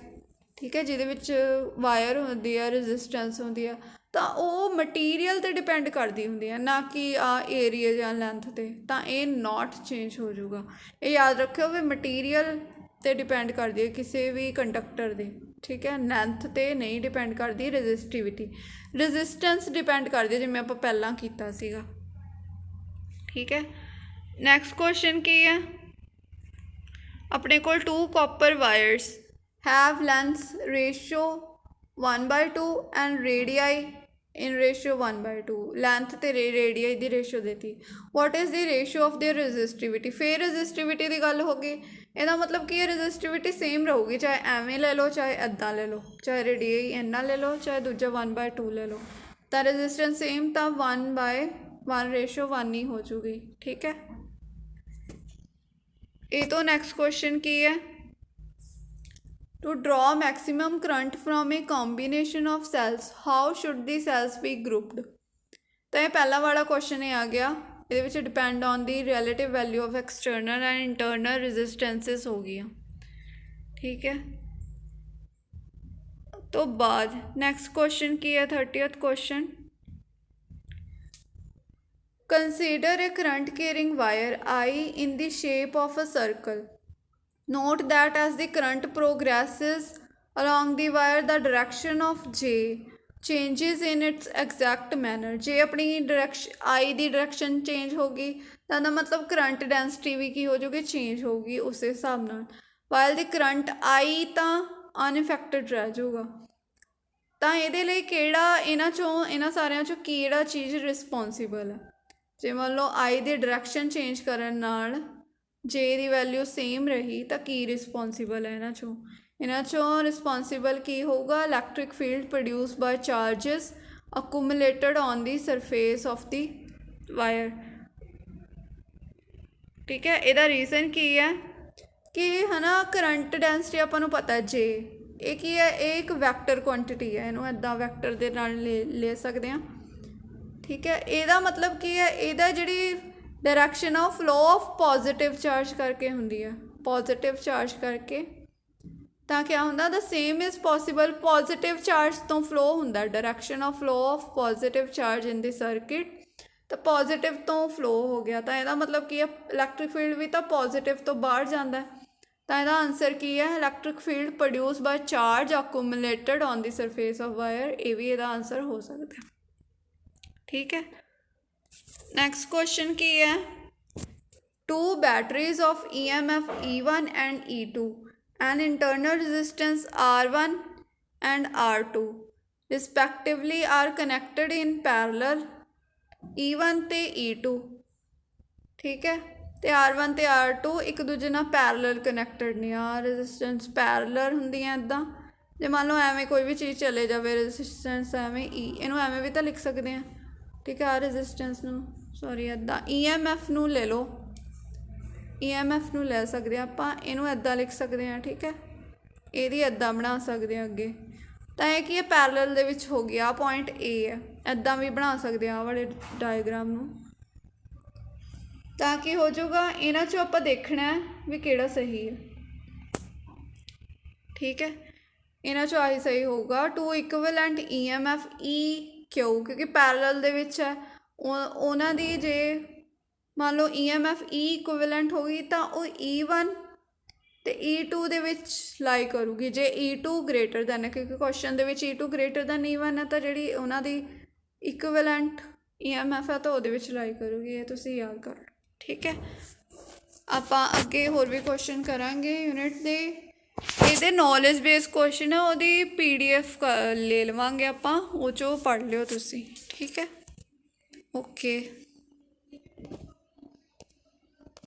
ਠੀਕ ਹੈ, ਜਿਹਦੇ ਵਿੱਚ ਵਾਇਰ ਹੁੰਦੀ ਆ, ਰੈਜ਼ਿਸਟੈਂਸ ਹੁੰਦੀ ਆ, ਤਾਂ ਉਹ ਮਟੀਰੀਅਲ 'ਤੇ ਡਿਪੈਂਡ ਕਰਦੀ ਹੁੰਦੀ ਹੈ, ਨਾ ਕਿ ਏਰੀਆ ਜਾਂ ਲੈਂਥ 'ਤੇ। ਤਾਂ ਇਹ ਨੋਟ ਚੇਂਜ ਹੋ ਜਾਊਗਾ, ਇਹ ਯਾਦ ਰੱਖਿਓ ਵੀ ਮਟੀਰੀਅਲ 'ਤੇ ਡਿਪੈਂਡ ਕਰਦੀ ਹੈ ਕਿਸੇ ਵੀ ਕੰਡਕਟਰ ਦੇ, ਠੀਕ ਹੈ। ਲੈਂਥ 'ਤੇ ਨਹੀਂ ਡਿਪੈਂਡ ਕਰਦੀ ਰੈਜ਼ਿਸਟਿਵਿਟੀ, ਰੈਜ਼ਿਸਟੈਂਸ ਡਿਪੈਂਡ ਕਰਦੀ ਹੈ, ਜਿਵੇਂ ਆਪਾਂ ਪਹਿਲਾਂ ਕੀਤਾ ਸੀਗਾ, ਠੀਕ ਹੈ। ਨੈਕਸਟ ਕੁਐਸਚਨ ਕੀ ਹੈ, ਆਪਣੇ ਕੋਲ 2 copper virus have lengths ratio 1/2 and radii in ratio 1/2, length ਤੇ radii ਦੀ ਰੇਸ਼ੋ ਦੇਤੀ। what is the ratio of their resistivity, ਫਿਰ ਰੈਜ਼ਿਸਟਿਵਿਟੀ ਦੀ ਗੱਲ ਹੋ ਗਈ। ਇਹਦਾ ਮਤਲਬ ਕੀ ਹੈ, ਰੈਜ਼ਿਸਟਿਵਿਟੀ ਸੇਮ ਰਹੂਗੀ, ਚਾਹੇ ਐਵੇਂ ਲੈ ਲਓ ਚਾਹੇ ਇੱਦਾਂ ਲੈ ਲਓ, ਚਾਹੇ ਰੇਡੀਆਈ ਇੰਨਾ ਲੈ ਲਓ ਚਾਹੇ ਦੂਜਾ 1/2 ਲੈ ਲਓ, ਤਾਂ ਰੈਜ਼ਿਸਟੈਂਸ ਸੇਮ, ਤਾਂ 1/1 ਰੇਸ਼ੋ 1 ਹੀ ਹੋ ਜੂਗੀ, ਠੀਕ ਹੈ। ਇਹ ਤੋਂ ਨੈਕਸਟ ਕੁਐਸਚਨ ਕੀ ਹੈ, to draw maximum current from a combination of cells how should the cells be grouped। ਤਾਂ ਇਹ ਪਹਿਲਾ ਵਾਲਾ ਕੁਐਸਚਨ ਇਹ ਆ ਗਿਆ, ਇਹਦੇ ਵਿੱਚ depend on the relative value of external and internal resistances ਹੋ ਗਈਆਂ, ਠੀਕ ਹੈ। ਤੋਂ ਬਾਅਦ ਨੈਕਸਟ ਕੁਐਸਚਨ ਕੀ ਹੈ, 30th question, consider a current carrying wire I in the shape of a circle। Note that as the current progresses along the wire, the direction of J changes in its exact manner। ਜੇ ਆਪਣੀ direction I the direction change ਹੋ ਗਈ ਤਾਂ ਇਹਦਾ ਮਤਲਬ current density ਵੀ ਕੀ ਹੋ ਜਾਊਗੀ, change ਹੋਊਗੀ ਉਸ ਹਿਸਾਬ ਨਾਲ। ਵਾਈਲ ਦੀ ਕਰੰਟ I ਤਾਂ ਅਨਇਫੈਕਟਡ ਰਹਿ ਜਾਊਗਾ। ਤਾਂ ਇਹਦੇ ਲਈ ਕਿਹੜਾ ਇਹਨਾਂ ਸਾਰਿਆਂ 'ਚੋਂ ਕਿਹੜਾ ਚੀਜ਼ ਰਿਸਪੋਂਸੀਬਲ ਹੈ, ਜੇ ਮੰਨ ਲਓ I ਦੀ ਡਾਇਰੈਕਸ਼ਨ ਚੇਂਜ ਕਰਨ ਨਾਲ J ਦੀ ਵੈਲਿਊ ਸੇਮ ਰਹੀ ਤਾਂ ਕੀ ਰਿਸਪੋਂਸੀਬਲ ਹੈ ਇਹਨਾਂ 'ਚੋਂ ਰਿਸਪੋਂਸੀਬਲ ਕੀ ਹੋਊਗਾ, electric field produce by charges accumulated on the surface of the wire, ਠੀਕ ਹੈ। ਇਹਦਾ ਰੀਜ਼ਨ ਕੀ ਹੈ ਕਿ ਹੈ ਨਾ, ਕਰੰਟ ਡੈਂਸਿਟੀ ਆਪਾਂ ਨੂੰ ਪਤਾ J, ਇਹ ਕੀ ਹੈ, ਇਹ ਇੱਕ ਵੈਕਟਰ ਕੁਆਂਟਿਟੀ ਹੈ, ਇਹਨੂੰ ਇੱਦਾਂ ਵੈਕਟਰ ਦੇ ਨਾਲ ਲੈ ਸਕਦੇ ਹਾਂ, ਠੀਕ ਹੈ। ਇਹਦਾ ਮਤਲਬ ਕੀ ਹੈ, ਇਹਦਾ ਜਿਹੜੀ ਡਾਇਰੈਕਸ਼ਨ ਆ ਉਹ ਫਲੋ ਆਫ ਪੋਜ਼ੀਟਿਵ ਚਾਰਜ ਕਰਕੇ ਹੁੰਦੀ ਹੈ, ਪੋਜ਼ੀਟਿਵ ਚਾਰਜ ਕਰਕੇ। ਤਾਂ ਕਿਆ ਹੁੰਦਾ, the same is possible, positive charge ਤੋਂ ਫਲੋ ਹੁੰਦਾ, direction of flow of positive charge in the circuit, ਤਾਂ ਪੋਜ਼ੀਟਿਵ ਤੋਂ ਫਲੋ ਹੋ ਗਿਆ, ਤਾਂ ਇਹਦਾ ਮਤਲਬ ਕੀ ਹੈ, ਇਲੈਕਟ੍ਰਿਕ ਫੀਲਡ ਵੀ ਤਾਂ ਪੋਜ਼ੀਟਿਵ ਤੋਂ ਬਾਹਰ ਜਾਂਦਾ। ਤਾਂ ਇਹਦਾ ਆਨਸਰ ਕੀ ਹੈ, electric field produce by charge accumulated on the surface of wire, ਇਹ ਵੀ ਇਹਦਾ ਆਨਸਰ ਹੋ ਸਕਦਾ, ਠੀਕ ਹੈ। ਨੈਕਸਟ ਕੁਐਸਚਨ ਕੀ ਹੈ, 2 batteries of EMF E1 and E2 and internal resistance R1 and R2 respectively are connected in parallel, E1 ਤੇ E2, ਠੀਕ ਹੈ। ਤੇ R1 ਤੇ R2 ਇੱਕ ਦੂਜੇ ਨਾਲ ਪੈਰਲਲ ਕਨੈਕਟਡ ਨੇ ਆ ਰੈਜ਼ਿਸਟੈਂਸ ਪੈਰਲਲ ਹੁੰਦੀਆਂ ਇੱਦਾਂ ਜੇ ਮੰਨ ਲਓ ਐਵੇਂ ਕੋਈ ਵੀ ਚੀਜ਼ ਚਲੇ ਜਾਵੇ ਰੈਜ਼ਿਸਟੈਂਸ ਐਵੇਂ ਇਹਨੂੰ ਐਵੇਂ ਵੀ ਤਾਂ ਲਿਖ ਸਕਦੇ ਹਾਂ ਠੀਕ ਹੈ ਆ ਰੈਜ਼ਿਸਟੈਂਸ ਨੂੰ ਸੌਰੀ ਇੱਦਾਂ EMF ਨੂੰ ਲੈ ਲਓ EMF ਨੂੰ ਲੈ ਸਕਦੇ ਹਾਂ ਆਪਾਂ ਇਹਨੂੰ ਇੱਦਾਂ ਲਿਖ ਸਕਦੇ ਹਾਂ ਠੀਕ ਹੈ ਇਹਦੀ ਇੱਦਾਂ ਬਣਾ ਸਕਦੇ ਹਾਂ ਅੱਗੇ ਤਾਂ ਇਹ ਕੀ ਹੈ ਪੈਰਲਲ ਦੇ ਵਿੱਚ ਹੋ ਗਿਆ ਪੁਆਇੰਟ A ਹੈ ਇੱਦਾਂ ਵੀ ਬਣਾ ਸਕਦੇ ਹਾਂ ਵਾਲੇ ਡਾਇਗਰਾਮ ਨੂੰ ਤਾਂ ਕੀ ਹੋ ਜਾਊਗਾ ਇਹਨਾਂ 'ਚੋਂ ਆਪਾਂ ਦੇਖਣਾ ਵੀ ਕਿਹੜਾ ਸਹੀ ਹੈ ਠੀਕ ਹੈ ਇਹਨਾਂ 'ਚੋਂ ਆਹੀ ਸਹੀ ਹੋਊਗਾ ਟੂ ਇਕੁਇਵਲੈਂਟ EMF EQ ਕਿਉਂਕਿ ਪੈਰਲਲ ਦੇ ਵਿੱਚ ਹੈ ਉਹਨਾਂ ਦੀ ਜੇ ਮੰਨ ਲਓ EMF E ਇਕੁਇਵਲੈਂਟ ਹੋ ਗਈ ਤਾਂ ਉਹ E1 ਤੇ E2 ਦੇ ਵਿੱਚ ਲਾਈ ਕਰੂਗੀ ਜੇ E2 ਗ੍ਰੇਟਰ ਦੈਨ ਹੈ ਕਿਉਂਕਿ ਕੁਐਸਚਨ ਦੇ ਵਿੱਚ E2 ਗ੍ਰੇਟਰ ਦੈਨ E1 ਹੈ ਤਾਂ ਜਿਹੜੀ ਉਹਨਾਂ ਦੀ ਇਕੁਇਵਲੈਂਟ EMF ਹੈ ਤਾਂ ਉਹਦੇ ਵਿੱਚ ਲਾਈ ਕਰੂਗੀ ਇਹ ਤੁਸੀਂ ਯਾਦ ਕਰ ਲਓ ਠੀਕ ਹੈ ਆਪਾਂ ਅੱਗੇ ਹੋਰ ਵੀ ਕੁਐਸਚਨ ਕਰਾਂਗੇ ਯੂਨਿਟ ਦੇ ਇਹਦੇ ਨੌਲੇਜ ਬੇਸ ਕੁਐਸਚਨ ਹੈ ਉਹਦੀ PDF ਲੈ ਲਵਾਂਗੇ ਆਪਾਂ ਉਹ 'ਚੋਂ ਪੜ੍ਹ ਲਿਓ ਤੁਸੀਂ ਠੀਕ ਹੈ ਓਕੇ